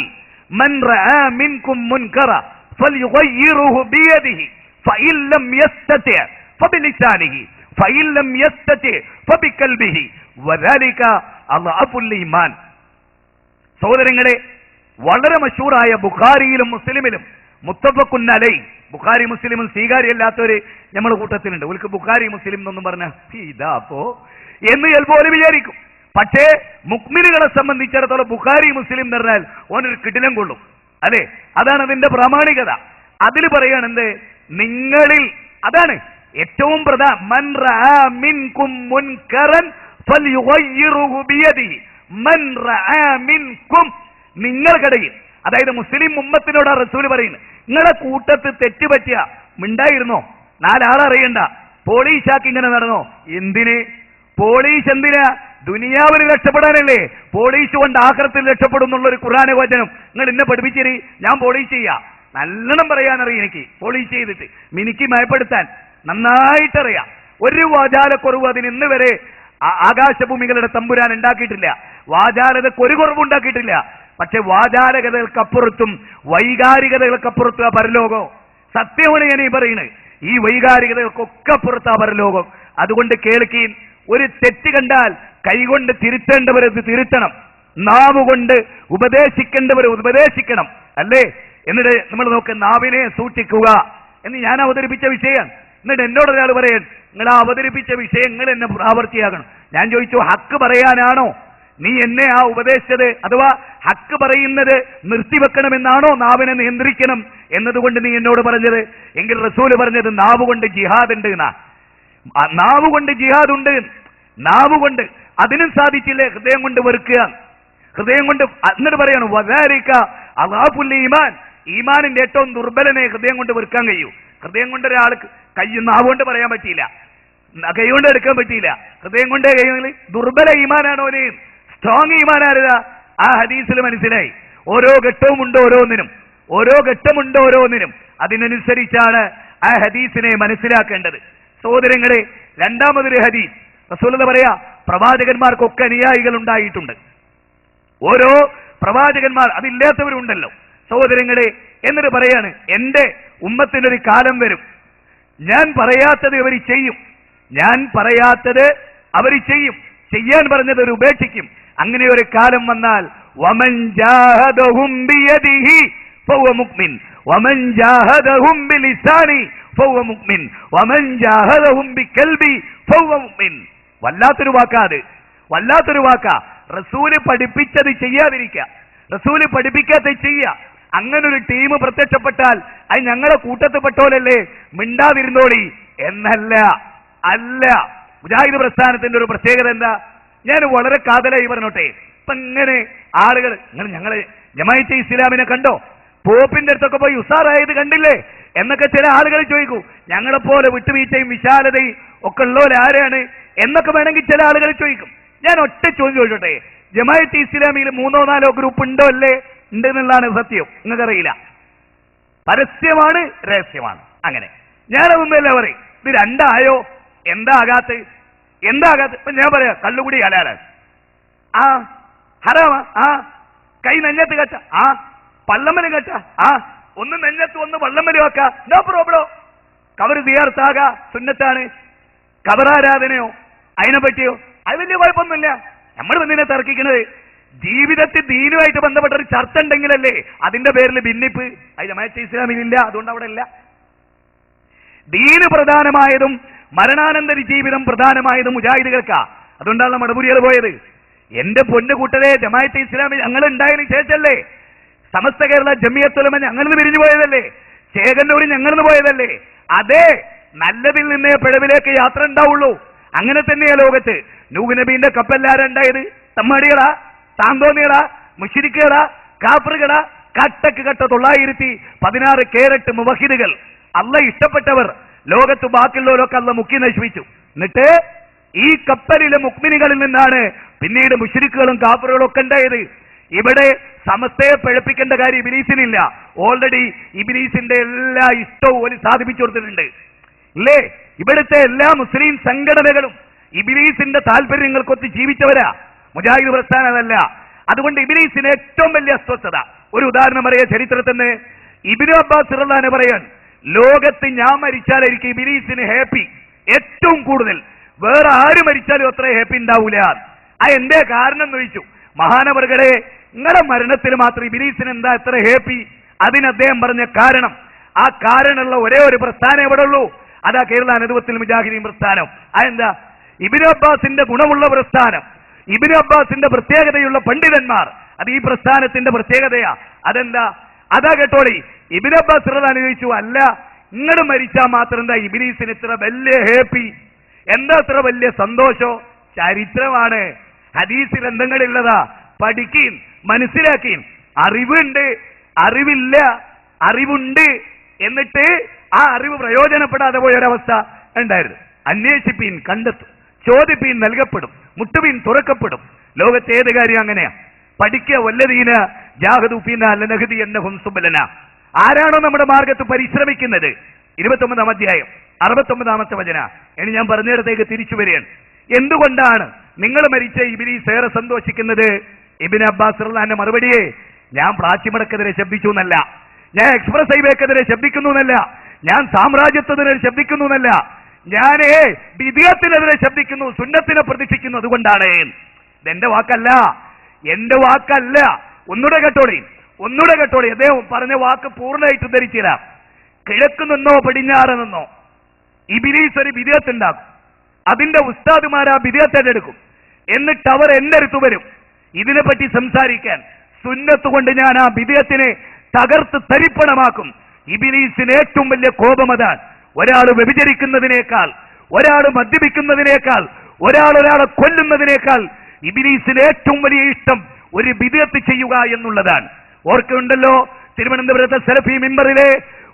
മൻ റആ മിൻകും മുൻകറ ഫൽയുഗയ്യിറുഹു ബിയദിഹി ഫഇൻ ലം യസ്തതി ഫബിലിസാനിഹി ഫഇൻ ലം യസ്തതി ഫബിഖൽബിഹി വദാലിക അദ്അഫുൽ ഈമാൻ. സഹോദരങ്ങളെ, വളരെ മഷൂറായ ബുഖാരിയിലും മുസ്ലിമിലും മുത്തഫഖുൻ അലൈ, ബുഖാരി മുസ്ലിമും സ്വീകാര്യമല്ലാത്തവര് നമ്മുടെ കൂട്ടത്തിലുണ്ട്. അവർക്ക് ബുഖാരി മുസ്ലിം എന്നൊന്നും പറഞ്ഞ ഇതാപ്പോ എന്ന് ചിലപ്പോൾ വിചാരിക്കും. പക്ഷേ മുക്മിനുകളെ സംബന്ധിച്ചിടത്തോളം ബുഖാരി മുസ്ലിം എന്ന് പറഞ്ഞാൽ ഓനൊരു കിടിലം കൊള്ളും, അല്ലെ? അതാണ് അതിന്റെ പ്രാമാണികത. അതിൽ പറയാണെന്ത്, നിങ്ങളിൽ അതാണ് ഏറ്റവും പ്രധാനം. മൻ റആ മിൻകും മുൻകറൻ ഫൽയുഗയ്യിറുഹു ബിയദിഹി. മൻ റആ മിൻകും, നിങ്ങൾക്കിടയിൽ, അതായത് മുസ്ലിം ഉമ്മത്തിനോട് റസൂൽ പറയുന്നത്, നിങ്ങളെ കൂട്ടത്ത് തെറ്റുപറ്റിയ മിണ്ടായിരുന്നോ? നാലാളറിയണ്ട, പോളീഷാക്കി ഇങ്ങനെ നടന്നോ? എന്തിന് പോളീഷ്? എന്തിനാ? ദുനിയാവിൽ രക്ഷപ്പെടാനല്ലേ. പോളീഷ് കൊണ്ട് ആഖിറത്തിൽ രക്ഷപ്പെടും എന്നുള്ളൊരു ഖുർആന വചനം നിങ്ങൾ എന്നെ പഠിപ്പിച്ചിരി. ഞാൻ പോളീഷ് ചെയ്യാ, നല്ലോണം പറയാനറിയാം എനിക്ക്. പോളീഷ് ചെയ്തിട്ട് മിനിക്ക് മയപ്പെടുത്താൻ നന്നായിട്ടറിയാം. ഒരു വാചാലക്കുറവ് അതിന് ഇന്ന് വരെ ആകാശഭൂമികളുടെ തമ്പുരാൻ ഉണ്ടാക്കിയിട്ടില്ല. വാചാലതക്ക് ഒരു കുറവുണ്ടാക്കിയിട്ടില്ല. പക്ഷെ വാചാലകതകൾക്കപ്പുറത്തും വൈകാരികതകൾക്കപ്പുറത്തും ആ പരലോകം. സത്യമാണ് ഞാൻ ഈ പറയുന്നത്. ഈ വൈകാരികതകൾക്കൊക്കെ അപ്പുറത്താ പരലോകം. അതുകൊണ്ട് കേൾക്കീൻ, ഒരു തെറ്റ് കണ്ടാൽ കൈകൊണ്ട് തിരുത്തേണ്ടവരത് തിരുത്തണം, നാവുകൊണ്ട് ഉപദേശിക്കേണ്ടവർ ഉപദേശിക്കണം, അല്ലേ? എന്നിട്ട് നമ്മൾ നോക്ക്, നാവിനെ സൂക്ഷിക്കുക എന്ന് ഞാൻ അവതരിപ്പിച്ച വിഷയം. എന്നിട്ട് എന്നോട് ഒരാൾ പറയാൻ, നിങ്ങൾ അവതരിപ്പിച്ച വിഷയങ്ങൾ എന്നെ പ്രാവർത്തിയാകണം. ഞാൻ ചോദിച്ചു, ഹക്ക് പറയാനാണോ നീ എന്നെ ആ ഉപദേശിച്ചത്? അഥവാ ഹക്ക് പറയുന്നത് നിർത്തിവെക്കണമെന്നാണോ നാവിനെ നിയന്ത്രിക്കണം എന്നതുകൊണ്ട് നീ എന്നോട് പറഞ്ഞത്? എങ്കിൽ റസൂല് പറഞ്ഞത് നാവ് കൊണ്ട് ജിഹാദ് ഉണ്ട് എന്നാ. നാവ് കൊണ്ട് ജിഹാദ് ഉണ്ട്. നാവ് കൊണ്ട് അതിനും സാധിച്ചില്ലേ? ഹൃദയം കൊണ്ട് വെറുക്കുക, ഹൃദയം കൊണ്ട്. എന്നിട്ട് പറയാണ് വദാലിക അളാഫുൽ ഈമാൻ, ഈമാനിന്റെ ഏറ്റവും ദുർബലനെ ഹൃദയം കൊണ്ട് വെറുക്കാൻ കഴിയൂ. ഹൃദയം കൊണ്ട് ഒരാൾക്ക് നാവ് കൊണ്ട് പറയാൻ പറ്റിയില്ല, കൈ കൊണ്ട് എടുക്കാൻ പറ്റിയില്ല. ഹൃദയം കൊണ്ട് കഴിയുമെങ്കിൽ ദുർബല ഈമാനാണോ? സ്ട്രോങ് ഈമാനാരുതാ? ആ ഹദീസിൽ മനസ്സിലായി. ഓരോ ഘട്ടവുമുണ്ട് ഓരോന്നിനും, ഓരോ ഘട്ടമുണ്ട് ഓരോന്നിനും. അതിനനുസരിച്ചാണ് ആ ഹദീസിനെ മനസ്സിലാക്കേണ്ടത്. സഹോദരങ്ങളെ, രണ്ടാമതൊരു ഹദീസ് റസൂൽ പറയാ, പ്രവാചകന്മാർക്കൊക്കെ അനുയായികൾ ഉണ്ടായിട്ടുണ്ട്. ഓരോ പ്രവാചകന്മാർ, അതില്ലാത്തവരുണ്ടല്ലോ സഹോദരങ്ങളെ. എന്നിട്ട് പറയാണ്, എന്റെ ഉമ്മത്തിനൊരു കാലം വരും, ഞാൻ പറയാത്തത് അവർ ചെയ്യും, ഞാൻ പറയാത്തത് അവർ ചെയ്യും, ചെയ്യാൻ പറഞ്ഞത് അവർ ഉപേക്ഷിക്കും. അങ്ങനെ ഒരു കാലം വന്നാൽ വമൻ ജാഹദഹും ബിയദിഹി ഫഹുവ മുഅ്മിൻ വമൻ ജാഹദഹും ബിലിസാനി ഫഹുവ മുഅ്മിൻ വമൻ ജാഹദഹും ബിഖൽബി ഫഹുവ മുഅ്മിൻ. വല്ലാത്തൊരു വാക്കാത്, വല്ലാത്തൊരു വാക്കാ. റസൂല് പഠിപ്പിച്ചത് ചെയ്യാതിരിക്കുക, റസൂല് പഠിപ്പിക്കാത്ത ചെയ്യുക. അങ്ങനൊരു ടീം പ്രത്യക്ഷപ്പെട്ടാൽ അത് ഞങ്ങളെ കൂട്ടത്തിൽപ്പെട്ടോലല്ലേ, മിണ്ടാതിരുന്നോളി എന്നല്ല. അല്ല, മുജാഹിദ് പ്രസ്ഥാനത്തിന്റെ ഒരു പ്രത്യേകത എന്താ? ഞാൻ വളരെ കാതലായി പറഞ്ഞോട്ടെ. ഇപ്പൊ ഇങ്ങനെ ആളുകൾ, ഞങ്ങള് ജമാഅത്തെ ഇസ്ലാമിനെ കണ്ടോ? പോപ്പിന്റെ അടുത്തൊക്കെ പോയി ഉസാറായത് കണ്ടില്ലേ എന്നൊക്കെ ചില ആളുകൾ ചോദിക്കൂ. ഞങ്ങളെപ്പോലെ വിട്ടുവീഴ്ചയും വിശാലതയും ഒക്കെ ഉള്ളവർ ആരാണ് എന്നൊക്കെ വേണമെങ്കിൽ ചില ആളുകൾ ചോദിക്കും. ഞാൻ ഒറ്റ ചോദ്യം ചോദിച്ചോട്ടെ, ജമാഅത്തെ ഇസ്ലാമിയിൽ 3 4 ഗ്രൂപ്പ് ഉണ്ടോ? അല്ലേ? ഉണ്ട് എന്നുള്ളതാണ് സത്യം. നിങ്ങൾക്കറിയില്ല, പരസ്യമാണ്, രഹസ്യമാണ്. അങ്ങനെ ഞാനതൊന്നുമല്ല പറയും. ഇത് രണ്ടായോ? എന്താ ആകാത്ത? ഇപ്പൊ ഞാൻ പറയാ, കള്ളുകുടി ഹലാലാണ്, ആ ഹറാമാ, ആ കൈ നെഞ്ഞത്ത് കച്ച, ആ പള്ളമ്മലും കച്ച, ആ ഒന്ന് നെഞ്ഞത്ത് ഒന്ന് വള്ളമ്മലും ആക്ക, നോ പ്രോബ്ലം. കവറ് ദിയാർത്താക സുന്നത്താണ്. കബറാരാധനയോ അതിനെ പറ്റിയോ അത് വലിയ കുഴപ്പമൊന്നുമില്ല. നമ്മൾ എന്തിനാ തർക്കിക്കണത്? ജീവിതത്തിൽ ദീനുമായിട്ട് ബന്ധപ്പെട്ട ഒരു ചർച്ച ഉണ്ടെങ്കിലല്ലേ അതിന്റെ പേരിൽ ഭിന്നിപ്പ്. അത് ജമാഅത്തെ ഇസ്ലാമിലില്ല, അതുകൊണ്ട് അവിടെ ഇല്ല. ദീന് പ്രധാനമായതും മരണാനന്തര ജീവിതം പ്രധാനമായതും മുജാഹിദുകൾക്കാ. അതുകൊണ്ടാണ് മടപുരികൾ പോയത്. എന്റെ പൊന്നു കൂട്ടരെ, ജമാഅത്തെ ഇസ്ലാമി ഞങ്ങൾ ഉണ്ടായതിനു ശേഷല്ലേ സമസ്ത കേരള ജമിയത്തുലമ ഞങ്ങളിന്ന് പിരിഞ്ഞു പോയതല്ലേ, ചേകന്നൂർ ഞങ്ങളിന്ന് പോയതല്ലേ. അതേ നല്ലതിൽ നിന്നേ പിഴവിലേക്ക് യാത്ര ഉണ്ടാവുള്ളൂ. അങ്ങനെ തന്നെയാ ലോകത്ത്. നൂഹ് നബീന്റെ കപ്പല്ലാരുണ്ടായത് തമ്മാടികളാ, താന്തോന്നികളാ, മുശ്രിക്കുകളാ, കാഫറുകളാ, കട്ടക്ക് കട്ട 916 കേരട്ട് മുവഹിദുകൾ, അല്ല ഇഷ്ടപ്പെട്ടവർ. ലോകത്ത് ബാക്കിയുള്ളവരൊക്കെ അല്ല മുക്കി നശിപ്പിച്ചു. എന്നിട്ട് ഈ കപ്പലിലെ മുക്മിനികളിൽ നിന്നാണ് പിന്നീട് മുശ്രിക്കുകളും കാഫറുകളും ഒക്കെ ഉണ്ടായത്. ഇവിടെ സമസ്തയെ പിഴപ്പിക്കേണ്ട കാര്യം ഇബ്ലീസിനില്ല. ഓൾറെഡി ഇബ്ലീസിന്റെ എല്ലാ ഇഷ്ടവും ഓല് സാധിപ്പിച്ചു കൊടുത്തിട്ടുണ്ട്, ഇല്ലേ? ഇവിടുത്തെ എല്ലാ മുസ്ലിം സംഘടനകളും ഇബ്ലീസിന്റെ താല്പര്യങ്ങൾക്കൊത്ത് ജീവിച്ചവരാ. മുജാഹിദ് പ്രസ്ഥാനമല്ല. അതുകൊണ്ട് ഇബ്ലീസിന് ഏറ്റവും വലിയ അസ്വസ്ഥത. ഒരു ഉദാഹരണം പറയാ, ചരിത്രത്തിന് ഇബ്നു അബ്ബാസ് റളിയല്ലാഹു അൻഹു പറയാൻ, ലോകത്ത് ഞാൻ മരിച്ചാലായിരിക്കും ഇബ്ലീസിന് ഹാപ്പി ഏറ്റവും കൂടുതൽ, വേറെ ആര് മരിച്ചാലും അത്ര ഹാപ്പി ഉണ്ടാവൂല. ആ എന്തേ കാരണം എന്ന് ചോദിച്ചു. മഹാനവറുകളെ, നിങ്ങളുടെ മരണത്തിൽ മാത്രം ഇബ്ലീസിന് എന്താ എത്ര ഹാപ്പി? അതിന് അദ്ദേഹം പറഞ്ഞ കാരണം, ആ കാരണമുള്ള ഒരേ ഒരു പ്രസ്ഥാനം എവിടെ ഉള്ളൂ? അതാ കേരള നദുവത്തുൽ മുജാഹിദീൻ പ്രസ്ഥാനം. അതെന്താ? ഇബ്നു അബ്ബാസിന്റെ ഗുണമുള്ള പ്രസ്ഥാനം, ഇബ്നു അബ്ബാസിന്റെ പ്രത്യേകതയുള്ള പണ്ഡിതന്മാർ, അത് ഈ പ്രസ്ഥാനത്തിന്റെ പ്രത്യേകതയാ. അതെന്താ? അതാ കേട്ടോളി. ഇബ്നു അബ്ബാസ് റളിയല്ലാഹു ചോദിച്ചു, അല്ല നിങ്ങൾ മരിച്ചാൽ മാത്രം എന്താ ഇബ്ലീസിന് ഇത്ര വലിയ ഹാപ്പി, എന്താ ഇത്ര വലിയ സന്തോഷം? ചരിത്രമാണ്, ഹദീസിൽ എന്തെങ്കിലുള്ളതാ, പഠിക്കീൻ, മനസ്സിലാക്കീൻ. അറിവുണ്ട്, അറിവില്ല, അറിവുണ്ട്, എന്നിട്ട് ആ അറിവ് പ്രയോജനപ്പെടാതെ പോയൊരവസ്ഥ ഉണ്ടായിരുന്നു. അന്വേഷിപ്പീൻ, കണ്ടെത്തും, ചോദിപ്പീൻ, നൽകപ്പെടും, മുട്ടുവീൻ, തുറക്കപ്പെടും. ലോകത്തെ ഏത് കാര്യം അങ്ങനെയാ. പഠിക്കുക, വല്ലദീന ജാഹദു ഫീനാ ലനഹ്ദിയന്നഹും സുബലന. ആരാണോ നമ്മുടെ മാർഗത്ത് പരിശ്രമിക്കുന്നത്, 29-ാം അധ്യായം 69-ാമത്തെ വചന. ഇനി ഞാൻ പറഞ്ഞിടത്തേക്ക് തിരിച്ചു വരികയാണ്. എന്തുകൊണ്ടാണ് നിങ്ങൾ മരിച്ച ഇബ്ലീസ് ഏറെ സന്തോഷിക്കുന്നത്? ഇബ്നു അബ്ബാസ് റളിയല്ലാഹു മറുപടിയെ, ഞാൻ പ്ലാച്ചിമടക്കെതിരെ ശബ്ദിച്ചു എന്നല്ല, ഞാൻ എക്സ്പ്രസ് ഹൈവേക്കെതിരെ ശബ്ദിക്കുന്നു എന്നല്ല, ഞാൻ സാമ്രാജ്യത്വത്തിനെതിരെ ശബ്ദിക്കുന്നു എന്നല്ല, ഞാൻ ബിദ്അത്തിനെതിരെ ശബ്ദിക്കുന്നു, സുന്നത്തിനെ പ്രതിഷ്ഠിക്കുന്നു. അതുകൊണ്ടാണ്. ഇതെന്റെ വാക്കല്ല, എന്റെ വാക്കല്ല. ഒന്നുകൂടെ കേട്ടോളി, ഒന്നുകൂടെ കേട്ടോളി. അദ്ദേഹം പറഞ്ഞ വാക്ക് പൂർണ്ണമായിട്ട് ധരിച്ചില്ല. കിഴക്ക് നിന്നോ പടിഞ്ഞാറ് നിന്നോ ഇബ്ലീസ് ഒരു ബിദ്അത്ത് ഉണ്ടാക്കും, അതിന്റെ ഉസ്താദുമാർ ആ ബിദ്അത്ത് എടുക്കും, എന്നിട്ട് അവർ എന്റെ അടുത്ത് വരും ഇതിനെപ്പറ്റി സംസാരിക്കാൻ. സുന്നത്ത് കൊണ്ട് ഞാൻ ആ ബിദ്അത്തിനെ തകർത്ത് തരിപ്പണമാക്കും. ഇബ്ലീസിന് ഏറ്റവും വലിയ കോപം അതാണ്. ഒരാൾ വ്യഭിചരിക്കുന്നതിനേക്കാൾ, ഒരാൾ മദ്യപിക്കുന്നതിനേക്കാൾ, ഒരാളെ കൊല്ലുന്നതിനേക്കാൾ ഇബ്ലീസിന് ഏറ്റവും വലിയ ഇഷ്ടം ഒരു ബിദ്അത്ത് ചെയ്യുക എന്നുള്ളതാണ്. ഓർക്കുന്നുണ്ടല്ലോ, തിരുവനന്തപുരത്തെ സലഫി മിമ്പറിലെ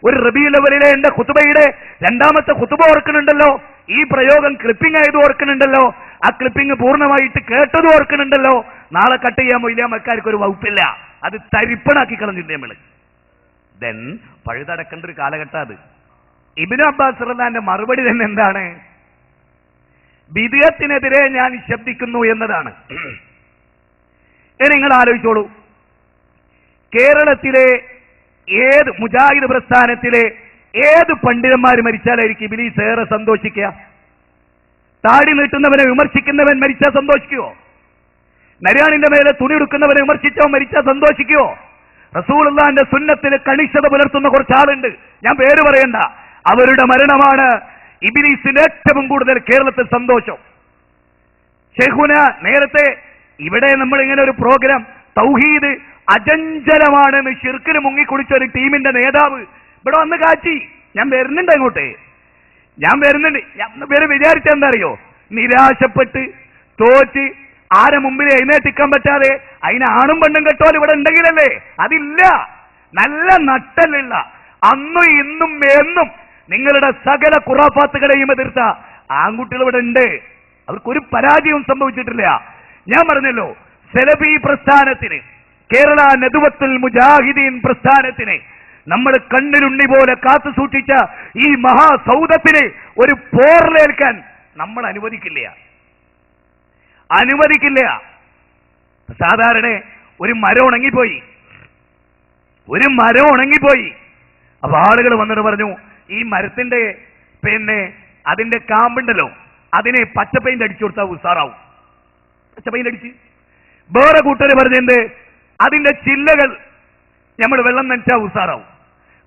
ഒരു റബീഉൽ അവ്വലിലെ എന്റെ ഖുതുബയുടെ 2ാമത്തെ ഖുതുബ ഓർക്കുന്നുണ്ടല്ലോ. ഈ പ്രയോഗം ക്ലിപ്പിംഗ് ആയത് ഓർക്കുന്നുണ്ടല്ലോ. ആ ക്ലിപ്പിംഗ് പൂർണ്ണമായിട്ട് കേട്ടത് ഓർക്കുന്നുണ്ടല്ലോ. നാളെ കട്ട് ചെയ്യാൻ മൊയ്ലാമക്കാർക്ക് ഒരു വകുപ്പില്ല, അത് തരിപ്പണാക്കി കളഞ്ഞില്ലേ നമ്മള്. ദെൻ പഴുതടക്കേണ്ട ഒരു കാലഘട്ടം അത്. ഇബ്നു അബ്ബാസ് റളിയല്ലാഹുവിന്റെ മറുപടി തന്നെ എന്താണ്? ബിദ്അത്തിനെതിരെ ഞാൻ ശബ്ദിക്കുന്നു എന്നതാണ്. നിങ്ങൾ ആലോചിച്ചോളൂ, കേരളത്തിലെ ഏത് മുജാഹിദ് പ്രസ്ഥാനത്തിലെ ഏത് പണ്ഡിതന്മാർ മരിച്ചാലായിരിക്കും ഇബ്ലീസ് ഏറെ സന്തോഷിക്കുക? താടി നീട്ടുന്നവനെ വിമർശിക്കുന്നവൻ മരിച്ചാൽ സന്തോഷിക്കുവോ? നര്യാണിന്റെ മേലെ തുണി എടുക്കുന്നവനെ വിമർശിച്ചവൻ മരിച്ചാൽ സന്തോഷിക്കുവോ? റസൂലുള്ളാഹിന്റെ സുന്നത്തിന് കണിശത പുലർത്തുന്ന കുറച്ചാളുണ്ട്, ഞാൻ പേര് പറയണ്ട. അവരുടെ മരണമാണ് ഇബ്ലീസിന് ഏറ്റവും കൂടുതൽ കേരളത്തിൽ സന്തോഷം. ശൈഖുന നേരത്തെ ഇവിടെ നമ്മൾ ഇങ്ങനെ ഒരു പ്രോഗ്രാം, തൗഹീദ് അചഞ്ചലമാണെന്ന് ശിർക്കിന് മുങ്ങിക്കുളിച്ച ഒരു ടീമിന്റെ നേതാവ് ഇവിടെ വന്ന് കാച്ചി. ഞാൻ വരുന്നുണ്ട് അങ്ങോട്ട്, ഞാൻ വരുന്നുണ്ട്. പേര് വിചാരിച്ച എന്താ അറിയോ? നിരാശപ്പെട്ട് തോറ്റ് ആരെ മുമ്പിൽ എഴുന്നേറ്റിക്കാൻ പറ്റാതെ അതിന് ആണും പെണ്ണും കെട്ടോൽ ഇവിടെ ഉണ്ടെങ്കിലല്ലേ? അതില്ല. നല്ല നട്ടലുള്ള, അന്നും ഇന്നും എന്നും നിങ്ങളുടെ സകല ഖുറാഫാത്തുകളെയും എതിർത്ത ആൺകുട്ടികൾ ഇവിടെ ഉണ്ട്. അവർക്കൊരു പരാജയവും സംഭവിച്ചിട്ടില്ല. ഞാൻ പറഞ്ഞല്ലോ, സലഫി പ്രസ്ഥാനത്തിന്, കേരള നദുവത്തുൽ മുജാഹിദീൻ പ്രസ്ഥാനത്തിന് നമ്മൾ കണ്ണിലുണ്ണി പോലെ കാത്തു സൂക്ഷിച്ച ഈ മഹാസൗദത്തിന് ഒരു പോറലേൽക്കാൻ നമ്മൾ അനുവദിക്കില്ല, അനുവദിക്കില്ല. സാധാരണ ഒരു മരം ഉണങ്ങിപ്പോയി, ഒരു മരം ഉണങ്ങിപ്പോയി. അപ്പൊ ആളുകൾ വന്നിട്ട് പറഞ്ഞു, ഈ മരത്തിന്റെ അതിന്റെ കാമ്പുണ്ടല്ലോ, അതിനെ പച്ച പെയിന്റ് അടിച്ചു കൊടുത്താൽ ഉസാറാവും. പച്ച പെയിന്റ് അടിച്ച്. വേറെ കൂട്ടര് പറഞ്ഞെന്ത്, അതിന്റെ ചില്ലകൾ നമ്മൾ വെള്ളം നനച്ചാൽ ഉസാറാവും.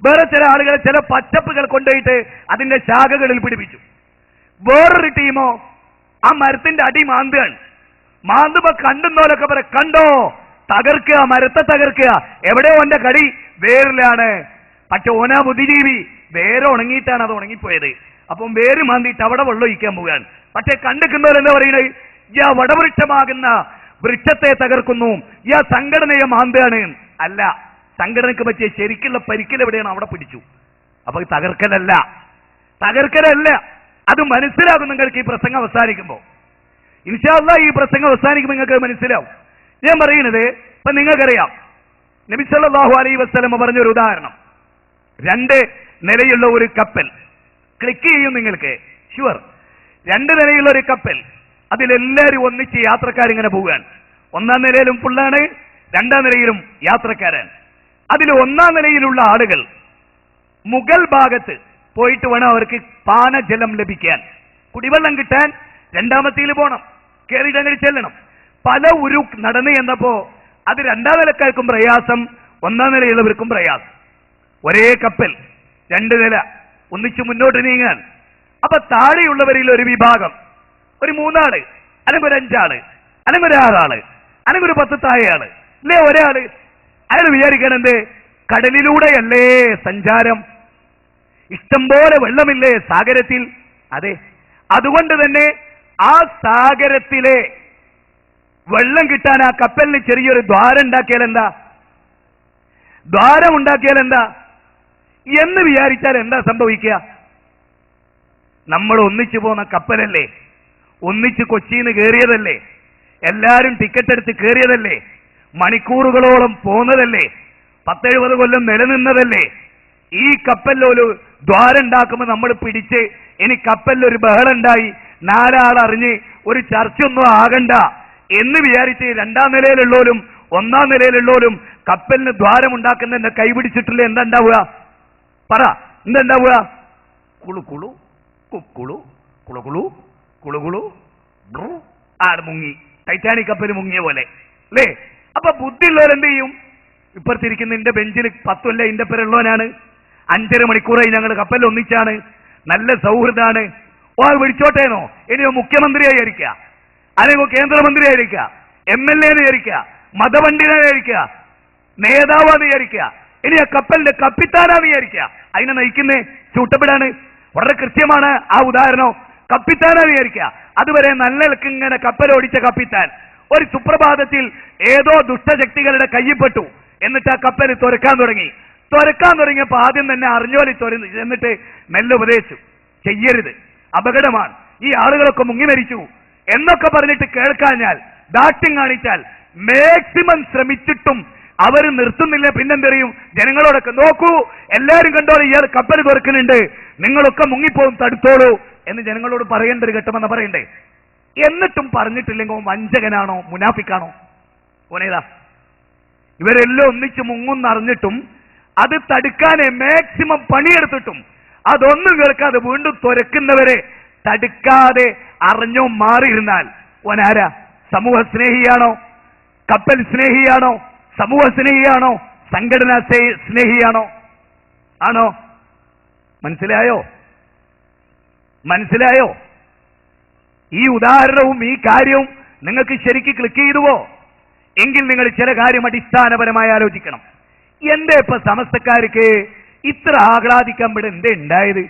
വേറെ ചില ആളുകൾ ചില പച്ചപ്പുകൾ കൊണ്ടുപോയിട്ട് അതിന്റെ ശാഖകളിൽ പിടിപ്പിച്ചു. വേറൊരു ടീമോ ആ മരത്തിന്റെ അടി മാന്തുകയാണ്. മാന്തുമ്പോ കണ്ടുന്നോലൊക്കെ പറ, കണ്ടോ, തകർക്കുക, മരത്തെ തകർക്കുക. എവിടെയോ ഓന്റെ കടി വേരിലാണ്. പക്ഷെ ഓനാ ബുദ്ധിജീവി, വേറെ ഉണങ്ങിയിട്ടാണ് അത് ഉണങ്ങിപ്പോയത്. അപ്പം വേര് മാന്തിയിട്ട് അവിടെ വെള്ളം ഒഴിക്കാൻ പോവുകയാണ്. പക്ഷെ കണ്ടെക്കുന്നവരെന്താ പറയുന്നത്? യാ വടവൃക്ഷമാകുന്ന വൃക്ഷത്തെ തകർക്കുന്നു, യാ സംഘടനയെ മാന്തുകയാണ്. അല്ല, സംഘടനക്ക് പറ്റിയ ശരിക്കുള്ള പരിക്കൽ എവിടെയാണ്? അവിടെ പിടിച്ചു. അപ്പൊ തകർക്കലല്ല, തകർക്കലല്ല. അത് മനസ്സിലാകും നിങ്ങൾക്ക് ഈ പ്രസംഗം അവസാനിക്കുമ്പോ. ഇൻഷാ അല്ലാഹ് ഈ പ്രസംഗം അവസാനിക്കുമ്പോൾ നിങ്ങൾക്ക് മനസ്സിലാവും. ഞാൻ പറയുന്നത് ഇപ്പൊ നിങ്ങൾക്കറിയാം, നബി സല്ലല്ലാഹു അലൈഹി വസല്ലം പറഞ്ഞൊരു ഉദാഹരണം. 2 നിലയുള്ള ഒരു കപ്പൽ, ക്ലിക്ക് ചെയ്യും നിങ്ങൾക്ക്, ഷുവർ. 2 നിലയുള്ള ഒരു കപ്പൽ, അതിലെല്ലാവരും ഒന്നിച്ച് യാത്രക്കാരിങ്ങനെ പോവുകയാണ്. 1-ാം നിലയിലും ഫുള്ളാണ്, 2-ാം നിലയിലും യാത്രക്കാരാണ്. അതിൽ 1-ാം നിലയിലുള്ള ആളുകൾ മുകൾ ഭാഗത്ത് പോയിട്ട് വേണം അവർക്ക് പാനജലം ലഭിക്കാൻ, കുടിവെള്ളം കിട്ടാൻ 2-ാമത്തേൽ പോകണം, കയറിയിട്ട് അങ്ങനെ ചെല്ലണം. പല ഉരു നടന്നു എന്നപ്പോ അത് രണ്ടാം നിലക്കാർക്കും പ്രയാസം, ഒന്നാം നിലയുള്ളവർക്കും പ്രയാസം. ഒരേ കപ്പൽ, 2 നില, ഒന്നിച്ച് മുന്നോട്ട് നീങ്ങാൻ. അപ്പൊ താഴെയുള്ളവരിൽ ഒരു വിഭാഗം, ഒരു 3 ആള്, അല്ലെങ്കിൽ ഒരു 5 ആള്, അല്ലെങ്കിൽ ഒരു 6 ആള്, അല്ലെങ്കിൽ ഒരു 10 താഴെയാള്, അല്ലേ ഒരാള്, അയാൾ വിചാരിക്കണം എന്ത്, കടലിലൂടെയല്ലേ സഞ്ചാരം, ഇഷ്ടംപോലെ വെള്ളമില്ലേ സാഗരത്തിൽ. അതെ, അതുകൊണ്ട് തന്നെ ആ സാഗരത്തിലെ വെള്ളം കിട്ടാൻ ആ കപ്പലിന് ചെറിയൊരു ദ്വാരം ഉണ്ടാക്കിയാൽ എന്താ, ദ്വാരം ഉണ്ടാക്കിയാൽ എന്താ എന്ന് വിചാരിച്ചാൽ എന്താ സംഭവിക്കുക? നമ്മൾ ഒന്നിച്ചു പോന്ന കപ്പലല്ലേ, ഒന്നിച്ച് കൊച്ചിന്ന് കയറിയതല്ലേ, എല്ലാരും ടിക്കറ്റ് എടുത്ത് കയറിയതല്ലേ, മണിക്കൂറുകളോളം പോന്നതല്ലേ, 10-70 കൊല്ലം നിലനിന്നതല്ലേ. ഈ കപ്പലിലൊരു ദ്വാരം ഉണ്ടാക്കുമ്പോൾ നമ്മൾ പിടിച്ച് ഇനി കപ്പലിലൊരു ബഹളം ഉണ്ടായി 4 ആൾ അറിഞ്ഞ് ഒരു ചർച്ചയൊന്നും ആകണ്ട എന്ന് വിചാരിച്ച് 2ാം നിലയിലുള്ളവരും 1ാം നിലയിലുള്ളവരും കപ്പലിന് ദ്വാരം ഉണ്ടാക്കുന്നതിന്റെ കൈപിടിച്ചിട്ടില്ല. എന്താ ഉണ്ടാവുക? പറ, എന്താ ഉണ്ടാവുക? കുളു കുളു കുക്കുളു കുളുകുളു കുളുകുളു ആട് മുങ്ങി, ടൈറ്റാനിക് കപ്പൽ മുങ്ങിയ പോലെ അല്ലേ? അപ്പൊ ബുദ്ധിയുള്ളവർ എന്ത് ചെയ്യും? ഇപ്പുറത്തിരിക്കുന്ന എന്റെ ബെഞ്ചിൽ 10 കൊല്ലം എന്റെ പേരുള്ളവനാണ്, 5.5 മണിക്കൂറായി ഞങ്ങൾ കപ്പലിൽ ഒന്നിച്ചാണ്, നല്ല സൗഹൃദാണ്, ഓ വിളിച്ചോട്ടേനോ, ഇനിയോ മുഖ്യമന്ത്രിയായിരിക്കുക, അല്ലെങ്കിൽ കേന്ദ്രമന്ത്രിയായിരിക്കുക, MLA വിചാരിക്കുക, മതപണ്ഡിതനായിരിക്കുക, നേതാവാന്ന് വിചാരിക്കുക, ഇനി ആ കപ്പലിന്റെ കപ്പിത്താനാന്ന് വിചാരിക്കുക. അതിനെ നയിക്കുന്നേ ചൂട്ടപ്പെടാണ്. വളരെ കൃത്യമാണ് ആ ഉദാഹരണം. കപ്പിത്താനാന്ന് വിചാരിക്കുക. അതുവരെ നല്ല ഇങ്ങനെ കപ്പലോടിച്ച കപ്പിത്താൻ ഒരു സുപ്രഭാതത്തിൽ ഏതോ ദുഷ്ടശക്തികളുടെ കയ്യിൽപ്പെട്ടു. എന്നിട്ട് ആ കപ്പൽ തുറക്കാൻ തുടങ്ങിയപ്പോ ആദ്യം തന്നെ അറിഞ്ഞോലി എന്നിട്ട് മെല്ലെ ഉപദേശിച്ചു, ചെയ്യരുത്, അപകടമാണ്, ഈ ആളുകളൊക്കെ മുങ്ങി മരിച്ചു എന്നൊക്കെ പറഞ്ഞിട്ട് കേൾക്കാഞ്ഞാൽ, ദാഷ്ട്യം കാണിച്ചാൽ, മാക്സിമം ശ്രമിച്ചിട്ടും അവർ നിർത്തുന്നില്ല. പിന്നെന്തറിയും? ജനങ്ങളോടൊക്കെ നോക്കൂ, എല്ലാരും കണ്ടോളൂ, ഇയാൾ കപ്പൽ തുറക്കുന്നുണ്ട്, നിങ്ങളൊക്കെ മുങ്ങിപ്പോകും, തടുത്തോളൂ എന്ന് ജനങ്ങളോട് പറയേണ്ട ഒരു ഘട്ടമെന്ന് പറയണ്ടേ. എന്നിട്ടും പറഞ്ഞിട്ടില്ലെങ്കിൽ വഞ്ചകനാണോ, മുനാഫിക്കാണോ? ഓനേതാ? ഇവരെല്ലാം ഒന്നിച്ച് മുങ്ങുന്നറിഞ്ഞിട്ടും അത് തടുക്കാനെ മാക്സിമം പണിയെടുത്തിട്ടും അതൊന്നും കേൾക്കാതെ വീണ്ടും തുരക്കുന്നവരെ തടുക്കാതെ അറിഞ്ഞോ മാറിയിരുന്നാൽ ഓനാരാ? സമൂഹ സ്നേഹിയാണോ? കപ്പൽ സ്നേഹിയാണോ? സമൂഹ സ്നേഹിയാണോ? സംഘടനാ സ്നേഹിയാണോ? ആണോ? മനസ്സിലായോ? ഈ ഉദാഹരണവും ഈ കാര്യവും നിങ്ങൾക്ക് ശരിക്ക് ക്ലിക്ക് ചെയ്തുവോ? എങ്കിൽ നിങ്ങൾ ചില കാര്യം അടിസ്ഥാനപരമായി ആലോചിക്കണം. എന്റെ ഇപ്പൊ സമസ്തക്കാർക്ക് ഇത്ര ആഹ്ലാദിക്കാൻ ഇവിടെ എന്തേ ഉണ്ടായത്?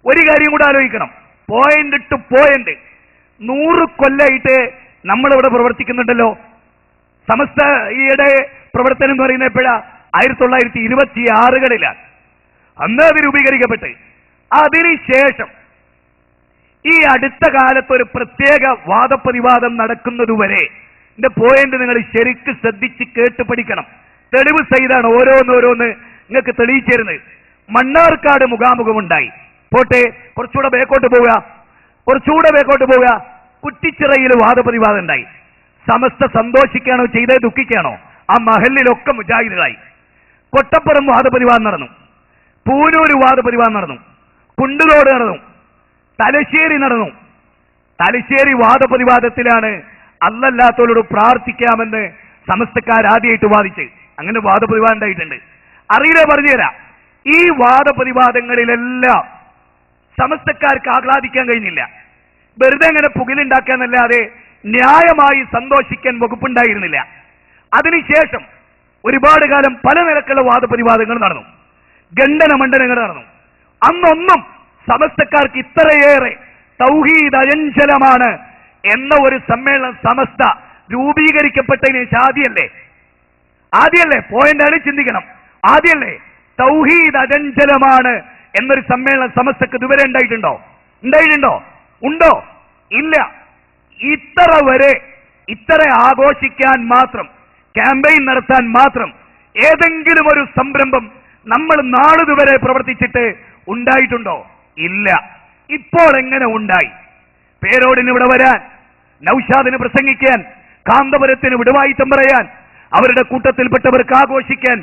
ഒരു കാര്യം കൂടെ ആലോചിക്കണം. പോയിന്റ് ടു പോയിന്റ് 100 കൊല്ലമായിട്ട് നമ്മളിവിടെ പ്രവർത്തിക്കുന്നുണ്ടല്ലോ. സമസ്ത ഈയുടെ പ്രവർത്തനം എന്ന് പറയുന്നത് എപ്പോഴാ? 1926 അന്ന് അത് രൂപീകരിക്കപ്പെട്ട് അതിനുശേഷം ഈ അടുത്ത കാലത്ത് ഒരു പ്രത്യേക വാദപ്രതിവാദം നടക്കുന്നതുവരെ എന്റെ പോയിന്റ് നിങ്ങൾ ശരിക്ക് ശ്രദ്ധിച്ച് കേട്ട് പഠിക്കണം. തെളിവ് സഹിതാണ് ഓരോന്ന് നിങ്ങൾക്ക് തെളിയിച്ചിരുന്നത്. മണ്ണാർക്കാട് മുഖാമുഖമുണ്ടായി. പോട്ടെ, കുറച്ചുകൂടെ ബേക്കോട്ട് പോവുക. കുറ്റിച്ചിറയിൽ വാദപ്രതിവാദം ഉണ്ടായി. സമസ്ത സന്തോഷിക്കാണോ ചെയ്തേ ദുഃഖിക്കാണോ? ആ മഹലിലൊക്കെ മുജാഹിദുകളായി. കൊട്ടപ്പുറം വാദപ്രതിവാദം നടന്നു, പൂനൂര് വാദപ്രതിവാദം നടന്നു, കുണ്ടുതോട് നടന്നു, തലശ്ശേരി നടന്നു. തലശ്ശേരി വാദപ്രതിവാദത്തിലാണ് അല്ലല്ലാത്തവരോട് പ്രാർത്ഥിക്കാമെന്ന് സമസ്തക്കാർ ആദ്യമായിട്ട് വാദിച്ച്. അങ്ങനെ വാദപ്രതിവാദം ഉണ്ടായിട്ടുണ്ട്. അറിയില്ല, പറഞ്ഞുതരാം. ഈ വാദപ്രതിവാദങ്ങളിലെല്ലാം സമസ്തക്കാർക്ക് ആഹ്ലാദിക്കാൻ കഴിഞ്ഞില്ല. വെറുതെ അങ്ങനെ പുകിലുണ്ടാക്കാന്നല്ലാതെ ന്യായമായി സന്തോഷിക്കാൻ വകുപ്പുണ്ടായിരുന്നില്ല. അതിനുശേഷം ഒരുപാട് കാലം പല നിരക്കുള്ള വാദപ്രതിവാദങ്ങൾ നടന്നു, ഖണ്ഡന മണ്ഡനങ്ങൾ നടന്നു. അന്നൊന്നും സമസ്തക്കാർക്ക് ഇത്രയേറെ തൗഹീദ് അചഞ്ചലമാണ് എന്ന ഒരു സമ്മേളനം സമസ്ത രൂപീകരിക്കപ്പെട്ടതിന് ആദ്യല്ലേ പോയിന്റാണ് ചിന്തിക്കണം. ആദ്യല്ലേ തൗഹീദ് അചഞ്ചലമാണ് എന്നൊരു സമ്മേളനം സമസ്തക്ക് ഇതുവരെ ഉണ്ടോ? ഇല്ല. ഇത്ര ആഘോഷിക്കാൻ മാത്രം, ക്യാമ്പയിൻ നടത്താൻ മാത്രം ഏതെങ്കിലും ഒരു സംരംഭം നമ്മൾ നാളിതുവരെ പ്രവർത്തിച്ചിട്ട് ഉണ്ടായിട്ടുണ്ടോ? ഇല്ല. ഇപ്പോൾ എങ്ങനെ ഉണ്ടായി? പേരോടിന് ഇവിടെ വരാൻ, നൗഷാദിന് പ്രസംഗിക്കാൻ, കാന്തപുരത്തിന് വിടുവായിത്തം പറയാൻ, അവരുടെ കൂട്ടത്തിൽപ്പെട്ടവർക്ക് ആഘോഷിക്കാൻ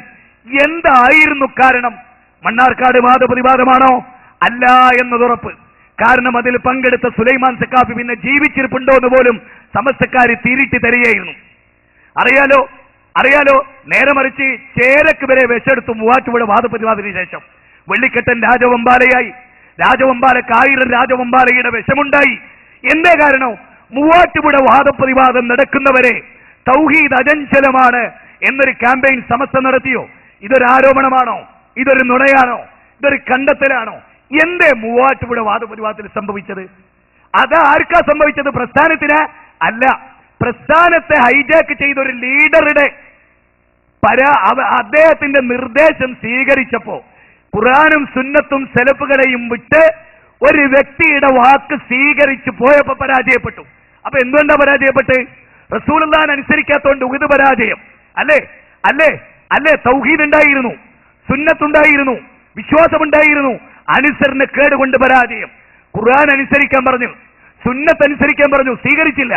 എന്തായിരുന്നു കാരണം? മണ്ണാർക്കാട് വാദപ്രതിവാദമാണോ? അല്ല എന്നതുറപ്പ്. കാരണം അതിൽ പങ്കെടുത്ത സുലൈമാൻ സക്കാഫി പിന്നെ ജീവിച്ചിരിപ്പുണ്ടോ എന്ന് പോലും സമസ്തക്കാര് തിരിട്ടി തരികയായിരുന്നു. അറിയാലോ, അറിയാലോ. നേരെ മറിച്ച് ചേരക്ക് വരെ വിഷെടുത്തു മൂവാറ്റുപുഴ വാദപ്രതിവാദത്തിന് ശേഷം. വെള്ളിക്കെട്ടൻ രാജവെമ്പാലയായി, രാജവെമ്പാലക്ക് 1000 രാജവെമ്പാലയുടെ വിഷമുണ്ടായി. എന്തേ കാരണം? മൂവാറ്റുപുഴ വാദപ്രതിവാദം നടക്കുന്നവരെ തൗഹീദ് അചഞ്ചലമാണ് എന്നൊരു ക്യാമ്പയിൻ സമസ്ത നടത്തിയോ? ഇതൊരു ആരോപണമാണോ? ഇതൊരു നുണയാണോ? ഇതൊരു കണ്ടെത്തലാണോ? എന്തേ മൂവാറ്റുപുഴ വാദപ്രതിവാദത്തിൽ സംഭവിച്ചത്? അത് ആർക്കാ സംഭവിച്ചത്? പ്രസ്ഥാനത്തിന് അല്ല. പ്രസ്ഥാനത്തെ ഹൈജാക്ക് ചെയ്ത ഒരു ലീഡറുടെ അദ്ദേഹത്തിന്റെ നിർദ്ദേശം സ്വീകരിച്ചപ്പോ ഖുർആനും സുന്നത്തും സലഫുകളെയും വിട്ട് ഒരു വ്യക്തിയുടെ വാക്ക് സ്വീകരിച്ചു പോയപ്പോ പരാജയപ്പെട്ടു. അപ്പൊ എന്തുകൊണ്ടാ പരാജയപ്പെട്ട്? റസൂലുള്ളാഹിനെ അനുസരിക്കാത്തോണ്ട് ഉഹദ് പരാജയം അല്ലേ? അല്ലേ? അല്ലേ? തൗഹീദ് ഉണ്ടായിരുന്നു, സുന്നത്തുണ്ടായിരുന്നു, വിശ്വാസമുണ്ടായിരുന്നു. അനുസരണ കേടുകൊണ്ട് പരാജയം. ഖുർആൻ അനുസരിക്കാൻ പറഞ്ഞു, സുന്നത്ത് അനുസരിക്കാൻ പറഞ്ഞു, സ്വീകരിച്ചില്ല.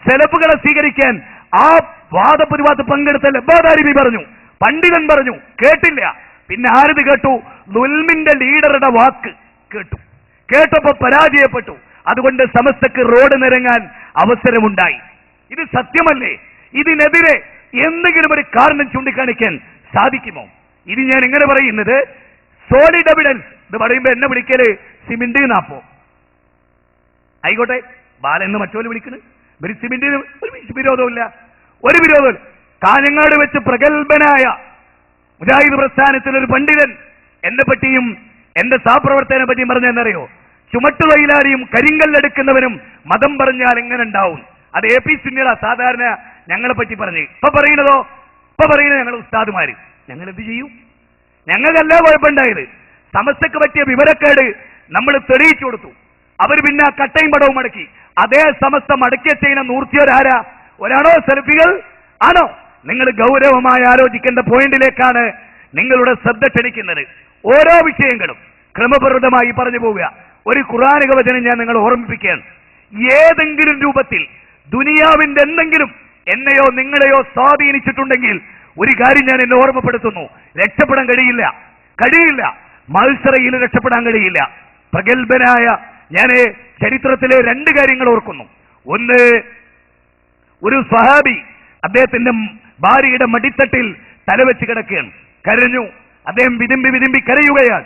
സലഫുകളെ സ്വീകരിക്കാൻ ആ വാദപ്രതിവാദത്തിൽ പങ്കെടുത്ത ലബ്ബാദാരിബി പറഞ്ഞു, പണ്ഡിതൻ പറഞ്ഞു, കേട്ടില്ല. പിന്നെ ആരത് കേട്ടു? ദുൽമിന്റെ ലീഡറുടെ വാക്ക് കേട്ടു. കേട്ടപ്പോ പരാജയപ്പെട്ടു. അതുകൊണ്ട് സമസ്തക്ക് റോഡ് നിരങ്ങാൻ അവസരമുണ്ടായി. ഇത് സത്യമല്ലേ? ഇതിനെതിരെ എന്തെങ്കിലും ഒരു കാരണം ചൂണ്ടിക്കാണിക്കാൻ സാധിക്കുമോ? ഇത് ഞാൻ എങ്ങനെ പറയുന്നത്? Solid evidence. ഇത് പറയുമ്പോ എന്നെ വിളിക്കല് സിമിന്റ് നാപ്പോ ആയിക്കോട്ടെ, ബാലെന്ന് മറ്റോല് വിളിക്കണ്. സിമിന്റിന് ഒരു വിരോധമില്ല, ഒരു വിരോധമില്ല. കാഞ്ഞങ്ങാട് വെച്ച് പ്രഗത്ഭനായ മുജാഹിദ് പ്രസ്ഥാനത്തിലൊരു പണ്ഡിതൻ എന്നെ പറ്റിയും എന്റെ സഹപ്രവർത്തകനെ പറ്റിയും പറഞ്ഞെന്നറിയോ? ചുമട്ടുതൊഴിലാളിയും കരിങ്കല്ലെടുക്കുന്നവനും മതം പറഞ്ഞാൽ എങ്ങനെ ഉണ്ടാവും? അത് AP സുന്നികളാ സാധാരണ ഞങ്ങളെ പറ്റി പറഞ്ഞു. ഇപ്പൊ പറയുന്നത് ഞങ്ങൾ ഉസ്താദുമാര്. ഞങ്ങൾ എന്ത് ചെയ്യും? ഞങ്ങൾക്കല്ല കുഴപ്പമുണ്ടായത്. സമസ്തക്ക് പറ്റിയ വിവരക്കേട് നമ്മൾ തെളിയിച്ചു കൊടുത്തു. അവർ പിന്നെ ആ കട്ടയും പടവും മടക്കി. അതേ സമസ്ത മടക്കിയ ചെയ്യുന്ന നൂർത്തിയൊരാരാ? ഒരാണോ? സെൽഫികൾ ആണോ? നിങ്ങൾ ഗൗരവമായി ആലോചിക്കേണ്ട പോയിന്റിലേക്കാണ് നിങ്ങളുടെ ശ്രദ്ധ ക്ഷണിക്കുന്നത്. ഓരോ വിഷയങ്ങളും ക്രമപ്രദമായി പറഞ്ഞു പോവുക. ഒരു ഖുർആനിക വചനം ഞാൻ നിങ്ങളെ ഓർമ്മിപ്പിക്കുകയാണ്. ഏതെങ്കിലും രൂപത്തിൽ ദുനിയാവിന്റെ എന്തെങ്കിലും എന്നെയോ നിങ്ങളെയോ സ്വാധീനിച്ചിട്ടുണ്ടെങ്കിൽ ഒരു കാര്യം ഞാൻ എന്നെ ഓർമ്മപ്പെടുത്തുന്നു: രക്ഷപ്പെടാൻ കഴിയില്ല. മത്സരയിൽ രക്ഷപ്പെടാൻ കഴിയില്ല. പ്രഗത്ഭനായ ഞാൻ ചരിത്രത്തിലെ 2 കാര്യങ്ങൾ ഓർക്കുന്നു. ഒന്ന്, ഒരു സ്വഹാബി അദ്ദേഹത്തിന്റെ ഭാര്യയുടെ മടിത്തട്ടിൽ തലവെച്ച് കിടക്കുകയാണ്, കരഞ്ഞു. അദ്ദേഹം വിതുമ്പി കരയുകയാണ്.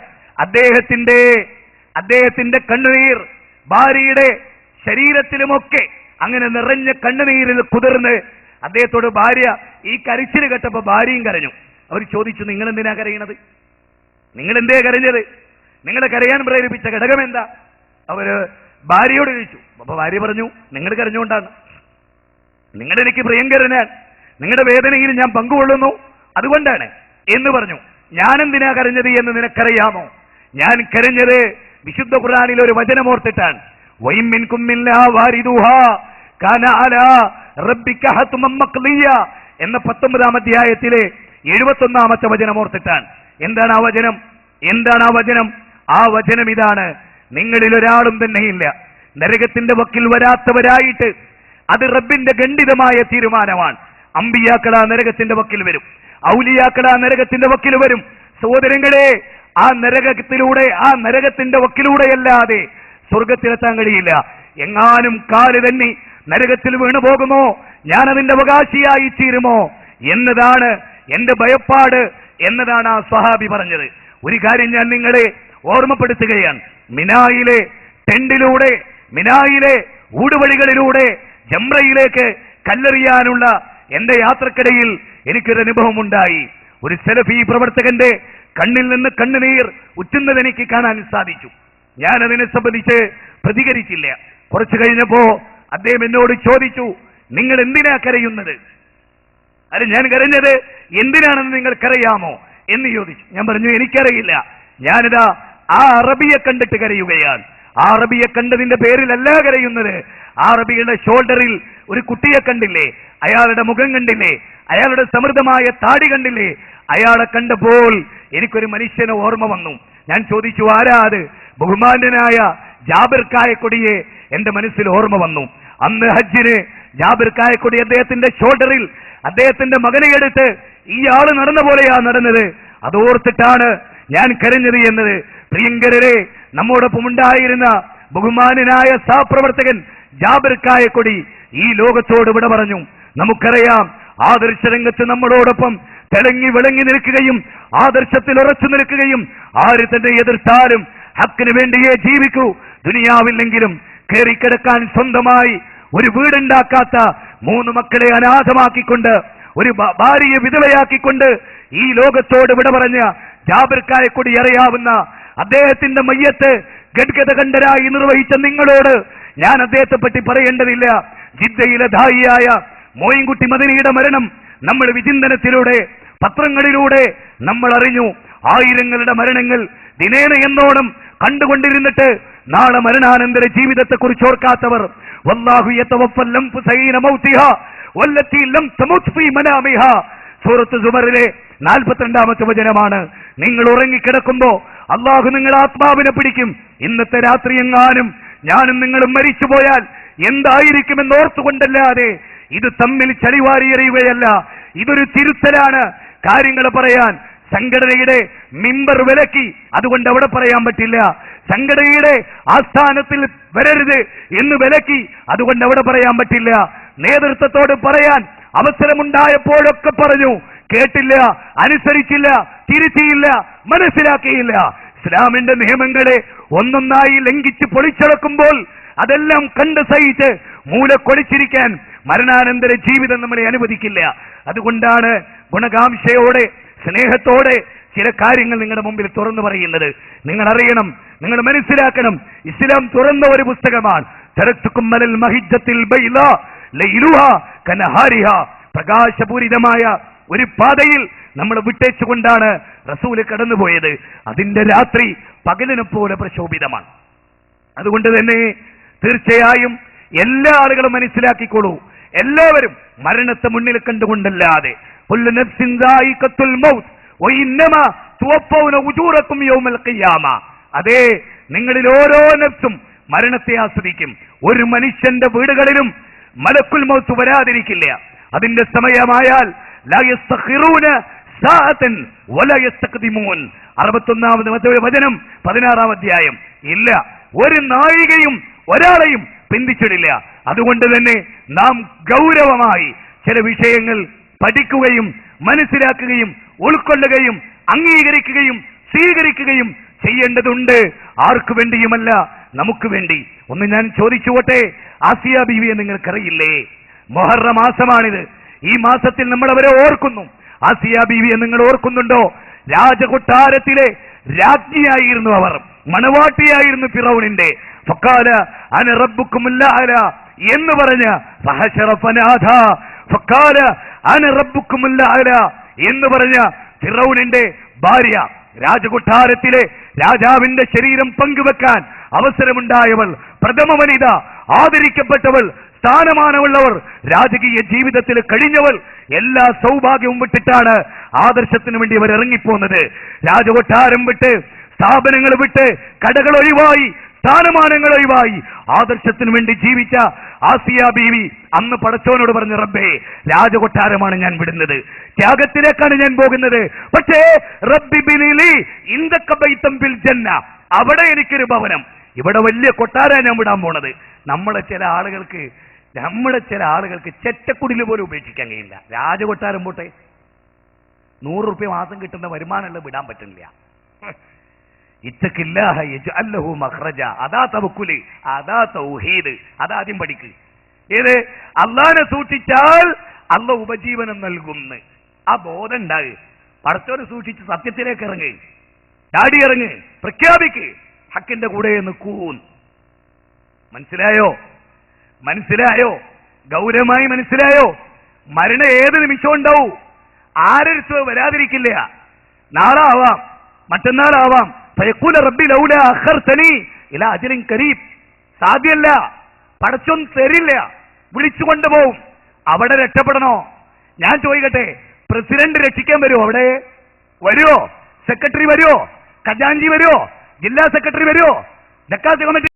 അദ്ദേഹത്തിന്റെ കണ്ണുനീർ ഭാര്യയുടെ ശരീരത്തിലുമൊക്കെ അങ്ങനെ നിറഞ്ഞ കണ്ണുനീരിൽ കുതിർന്ന് അദ്ദേഹത്തോട് ഭാര്യ ഈ കരച്ചിൽ കേട്ടപ്പോ ഭാര്യയും കരഞ്ഞു. അവർ ചോദിച്ചു, നിങ്ങൾ എന്തിനാ കരയണത്? നിങ്ങൾ എന്തേ കരഞ്ഞത്? നിങ്ങളെ കരയാൻ പ്രേരിപ്പിച്ച ഘടകം എന്താ? അവര് ഭാര്യയോട് ചോദിച്ചു. അപ്പൊ ഭാര്യ പറഞ്ഞു, നിങ്ങൾ കരഞ്ഞുകൊണ്ടാണ്. നിങ്ങളെനിക്ക് പ്രിയങ്കരനാൻ, നിങ്ങളുടെ വേദനയിൽ ഞാൻ പങ്കുകൊള്ളുന്നു, അതുകൊണ്ടാണ് എന്ന് പറഞ്ഞു. ഞാൻ എന്തിനാ കരഞ്ഞത് എന്ന് നിനക്കറിയാമോ? ഞാൻ കരഞ്ഞത് വിശുദ്ധ ഖുർആനിൽ ഒരു വചനം ഓർത്തിട്ടാണ്. എന്ന 19-ാം അധ്യായത്തിലെ 71-ാമത്തെ വചനം ഓർത്തിട്ടാണ്. എന്താണ് ആ വചനം? ആ വചനം ഇതാണ്: നിങ്ങളിൽ ഒരാളും തന്നെയില്ല നരകത്തിന്റെ വക്കിൽ വരാത്തവരായിട്ട്. അത് റബ്ബിന്റെ ഖണ്ഡിതമായ തീരുമാനമാണ്. അമ്പിയാക്കളാ നരകത്തിന്റെ വക്കിൽ വരും, ഔലിയാക്കളാ നരകത്തിന്റെ വക്കിൽ വരും. സഹോദരങ്ങളെ, ആ നരകത്തിന്റെ വക്കിലൂടെയല്ലാതെ സ്വർഗത്തിലെത്താൻ കഴിയില്ല. എങ്ങാനും കാല് തന്നെ നരകത്തിൽ വീണു പോകുമോ, ഞാൻ അതിന്റെ അവകാശിയായി തീരുമോ എന്നതാണ് എന്റെ ഭയപ്പാട് എന്നതാണ് ആ സ്വഹാബി പറഞ്ഞത്. ഒരു കാര്യം ഞാൻ നിങ്ങളെ ഓർമ്മപ്പെടുത്തുകയാണ്. മിനായിലെ ടെന്റിലൂടെ, മിനായിലെ ഊടുവഴികളിലൂടെ ജംറയിലേക്ക് കല്ലെറിയാനുള്ള എന്റെ യാത്രക്കിടയിൽ എനിക്കൊരു അനുഭവം ഉണ്ടായി. ഒരു സലഫി പ്രവർത്തകന്റെ കണ്ണിൽ നിന്ന് കണ്ണുനീർ ഉറ്റുന്നത് എനിക്ക് കാണാൻ സാധിച്ചു. ഞാൻ അതിനെ സംബന്ധിച്ച് പ്രതികരിച്ചില്ല. കുറച്ചു കഴിഞ്ഞപ്പോ അദ്ദേഹം എന്നോട് ചോദിച്ചു, നിങ്ങൾ എന്തിനാ കരയുന്നത്? അല്ല, ഞാൻ കരഞ്ഞത് എന്തിനാണെന്ന് നിങ്ങൾക്കറിയാമോ എന്ന് ചോദിച്ചു. ഞാൻ പറഞ്ഞു, എനിക്കറിയില്ല. ഞാനിതാ ആ അറബിയെ കണ്ടിട്ട് കരയുകയാണ്. ആ അറബിയെ കണ്ടതിന്റെ പേരിലല്ല കരയുന്നത്. ആ അറബിയുടെ ഷോൾഡറിൽ ഒരു കുട്ടിയെ കണ്ടില്ലേ? അയാളുടെ മുഖം കണ്ടില്ലേ? അയാളുടെ സമൃദ്ധമായ താടി കണ്ടില്ലേ? അയാളെ കണ്ടപ്പോൾ എനിക്കൊരു മനുഷ്യനെ ഓർമ്മ വന്നു. ഞാൻ ചോദിച്ചു, ആരാ അത്? ബഹുമാന്യനായ ജാബിർ കായക്കൊടിയെ എന്റെ മനസ്സിൽ ഓർമ്മ വന്നു. അന്ന് ഹജ്ജിന് ജാബിർ കായക്കൊടി അദ്ദേഹത്തിന്റെ ഷോൾഡറിൽ അദ്ദേഹത്തിന്റെ മകനെ എടുത്ത് ഇയാള് നടന്ന പോലെയാ നടന്നത്. അതോർത്തിട്ടാണ് ഞാൻ കരഞ്ഞത് എന്നത്. പ്രിയങ്കരരെ, നമ്മോടൊപ്പം ഉണ്ടായിരുന്ന ബഹുമാന്യനായ സഹപ്രവർത്തകൻ ജാബിർ കായക്കൊടി ഈ ലോകത്തോട് വിട പറഞ്ഞു. നമുക്കറിയാം, ആദർശരംഗത്ത് നമ്മളോടൊപ്പം തിളങ്ങി വിളങ്ങി നിൽക്കുകയും ആദർശത്തിൽ ഉറച്ചു നിൽക്കുകയും ആര് തന്നെ എതിർത്താലും ഹക്കിന് വേണ്ടിയേ ജീവിക്കൂ, ദുനിയാവില്ലെങ്കിലും കയറിക്കിടക്കാൻ സ്വന്തമായി ഒരു വീടുണ്ടാക്കാത്ത 3 മക്കളെ അനാഥമാക്കിക്കൊണ്ട് ഒരു ഭാര്യയെ വിധവയാക്കിക്കൊണ്ട് ഈ ലോകത്തോട് വിട പറഞ്ഞ ജാബിർക്കായെക്കൂടി അറിയാവുന്ന അദ്ദേഹത്തിന്റെ മയ്യത്ത് ഗദ്ഗതകണ്ഠരായി നിർവഹിച്ച നിങ്ങളോട് ഞാൻ അദ്ദേഹത്തെ പറ്റി പറയേണ്ടതില്ല. ജിദ്ദയിലെ ധായിയായ മോയിൻകുട്ടി മദനിയുടെ മരണം നമ്മൾ വിചിന്തനത്തിലൂടെ പത്രങ്ങളിലൂടെ നമ്മൾ അറിഞ്ഞു. ആയിരങ്ങളുടെ മരണങ്ങൾ ദിനേന എന്നോണം കണ്ടുകൊണ്ടിരുന്നിട്ട് നാളെ മരണാനന്തര ജീവിതത്തെ കുറിച്ച് ഓർക്കാത്തവർ വല്ലാഹു യതവഫൽ അൻഫുസ മൗതിഹാ വല്ലത്തി ലം തമുത് ഫീ മനാമിഹാ സൂറത്ത് സുമറിലെ 42-ാമത്തെ വചനമാണ്. നിങ്ങൾ ഉറങ്ങിക്കിടക്കുമ്പോ അള്ളാഹു നിങ്ങളുടെ ആത്മാവിനെ പിടിക്കും. ഇന്നത്തെ രാത്രി എങ്ങാനും ഞാനും നിങ്ങളും മരിച്ചുപോയാൽ എന്തായിരിക്കുമെന്ന് ഓർത്തുകൊണ്ടല്ലാതെ ഇത് തമ്മിൽ ചളിവാരിയെറിയുകയല്ല, ഇതൊരു തിരുത്തലാണ്. കാര്യങ്ങൾ പറയാൻ സംഘടനയുടെ മിമ്പർ വിലക്കി, അതുകൊണ്ട് അവിടെ പറയാൻ പറ്റില്ല. സംഘടനയുടെ ആസ്ഥാനത്തിൽ വരരുത് എന്ന് വിലക്കി, അതുകൊണ്ട് അവിടെ പറയാൻ പറ്റില്ല. നേതൃത്വത്തോട് പറയാൻ അവസരമുണ്ടായപ്പോഴൊക്കെ പറഞ്ഞു, കേട്ടില്ല, അനുസരിച്ചില്ല, തിരുത്തിയില്ല, മനസ്സിലാക്കിയില്ല. ഇസ്ലാമിന്റെ നിയമങ്ങളെ ഒന്നൊന്നായി ലംഘിച്ച് പൊളിച്ചടക്കുമ്പോൾ അതെല്ലാം കണ്ട് സഹിച്ച് മൂലക്കൊളിച്ചിരിക്കാൻ മരണാനന്തര ജീവിതം നമ്മളെ അനുവദിക്കില്ല. അതുകൊണ്ടാണ് ഗുണകാംക്ഷയോടെ സ്നേഹത്തോടെ ചില കാര്യങ്ങൾ നിങ്ങളുടെ മുമ്പിൽ തുറന്നു പറയുന്നത്. നിങ്ങൾ അറിയണം, നിങ്ങൾ മനസ്സിലാക്കണം. ഇസ്ലാം തുറന്ന ഒരു പുസ്തകമാണ്. പ്രകാശപൂരിതമായ ഒരു പാതയിൽ നമ്മൾ വിട്ടേച്ചുകൊണ്ടാണ് റസൂല് കടന്നുപോയത്. അതിന്റെ രാത്രി പകലിനെ പോലെ പ്രശോഭിതമാണ്. അതുകൊണ്ട് തന്നെ തീർച്ചയായും എല്ലാ ആളുകളും മനസ്സിലാക്കിക്കോളൂ, എല്ലാവരും മരണത്തെ മുന്നിൽ കണ്ടുകൊണ്ടല്ലാതെ അതെ, നിങ്ങളിൽ ഓരോ നഫ്സും മരണത്തെ ആസ്വദിക്കും. ഒരു മനുഷ്യന്റെ വീടുകളിലും മലക്കുൽ മൗത്ത് വരാതിരിക്കില്ല. അതിന്റെ സമയമായാൽ 61-ാമത് വചനം 16-ാം അധ്യായം. ഇല്ല, ഒരു നാഴികയും ഒരാളെയും പിന്തിച്ചിടില്ല. അതുകൊണ്ട് തന്നെ നാം ഗൗരവമായി ചില വിഷയങ്ങൾ പഠിക്കുകയും മനസ്സിലാക്കുകയും ഉൾക്കൊള്ളുകയും അംഗീകരിക്കുകയും സ്വീകരിക്കുകയും ചെയ്യേണ്ടതുണ്ട്. ആർക്കു വേണ്ടിയുമല്ല, നമുക്ക് വേണ്ടി. ഒന്ന് ഞാൻ ചോദിച്ചുകൊട്ടെ, ആസിയ ബീവിയെ നിങ്ങൾക്കറിയില്ലേ? മുഹറം മാസമാണിത്. ഈ മാസത്തിൽ നമ്മൾ അവരെ ഓർക്കുന്നു. ആസിയ ബീവിയെ നിങ്ങൾ ഓർക്കുന്നുണ്ടോ? രാജകൊട്ടാരത്തിലെ രാജ്ഞിയായിരുന്നു അവർ, മണവാട്ടിയായിരുന്നു ഫിറൗനിന്റെ. ഫഖാല അന റബ്ബുക്കുമുൽ അഅല എന്ന് പറഞ്ഞ ഫഹശറഫനാഥ ഫഖാല അന റബ്ബുക്കുമുൽ അഅല എന്ന് പറഞ്ഞ ഫിറൗനിന്റെ ഭാര്യ, രാജകൊട്ടാരത്തിലെ രാജാവിന്റെ ശരീരം പങ്കുവെക്കാൻ അവസരമുണ്ടായവൾ, പ്രഥമ വനിത, ആദരിക്കപ്പെട്ടവൾ, സ്ഥാനമാനമുള്ളവർ, രാജകീയ ജീവിതത്തിൽ കഴിഞ്ഞവൾ, എല്ലാ സൗഭാഗ്യവും വിട്ടിട്ടാണ് ആദർശത്തിന് വേണ്ടി അവർ ഇറങ്ങിപ്പോന്നത്. രാജകൊട്ടാരം വിട്ട്, സ്ഥാപനങ്ങൾ വിട്ട്, കടകൾ ഒഴിവായി, സ്ഥാനമാനങ്ങൾ ഒഴിവായി ആദർശത്തിന് വേണ്ടി ജീവിച്ച ആസിയ ബീവി അന്ന് പടച്ചോനോട് പറഞ്ഞു, റബ്ബേ, രാജകൊട്ടാരമാണ് ഞാൻ വിടുന്നത്, ത്യാഗത്തിലേക്കാണ് ഞാൻ പോകുന്നത്. പക്ഷേ റബ്ബി ബിനിലി ഇൻദക ബൈതൻ ബിൽ ജന്ന, അവിടെ എനിക്കൊരു ഭവനം, ഇവിടെ വലിയ കൊട്ടാരം ഞാൻ വിടാൻ പോണത്. നമ്മുടെ ചില ആളുകൾക്ക് ചെറ്റക്കുടിൽ പോലും ഉപേക്ഷിക്കാൻ കഴിയില്ല. രാജകൊട്ടാരം പോട്ടെ, 100 റുപ്യ മാസം കിട്ടുന്ന വരുമാനമുള്ള വിടാൻ പറ്റില്ല. ഇത്തഖില്ലാഹ യജ്അൽ ലഹു മഖ്റജ, അതാ തവക്കുൽ, അതാ തൗഹീദ്. അതാദ്യം പഠിക്ക്. ഏത്? അല്ലാഹനെ സൂക്ഷിച്ചാൽ അല്ലാഹു ഉപജീവനം നൽകുന്നു. ആ ബോധം ഉണ്ടാകുക. പടച്ചോനെ സൂക്ഷിച്ച് സത്യത്തിലേക്ക് ഇറങ്ങ്, ചാടി ഇറങ്ങ്, പ്രഖ്യാപിക്ക്, ഹക്കിന്റെ കൂടെ നിൽക്കൂൻ. മനസ്സിലായോ? ഗൗരവമായി മനസ്സിലായോ? മരണം ഏത് നിമിഷം ഉണ്ടാവും. ആരെടുത്ത് വരാതിരിക്കില്ല. നാളെ ആവാം, മറ്റന്നാളാവാം. ഫയഖൂല റബ്ബി ലൗലാ അഖർതനി ഇലാ അജലിൻ ഖരീബ്. സാധ്യമല്ല, പടച്ചോൻ തരില്ല, വിളിച്ചു കൊണ്ടുപോകും. അവിടെ രക്ഷപ്പെടണോ? ഞാൻ ചോദിക്കട്ടെ, പ്രസിഡന്റ് രക്ഷിക്കാൻ വരുമോ? അവിടെ വരുമോ? സെക്രട്ടറി വരുമോ? ഖജാൻജി വരുമോ? ജില്ലാ സെക്രട്ടറി വരുമോ? ജക്കാത്ത് കമ്മിറ്റി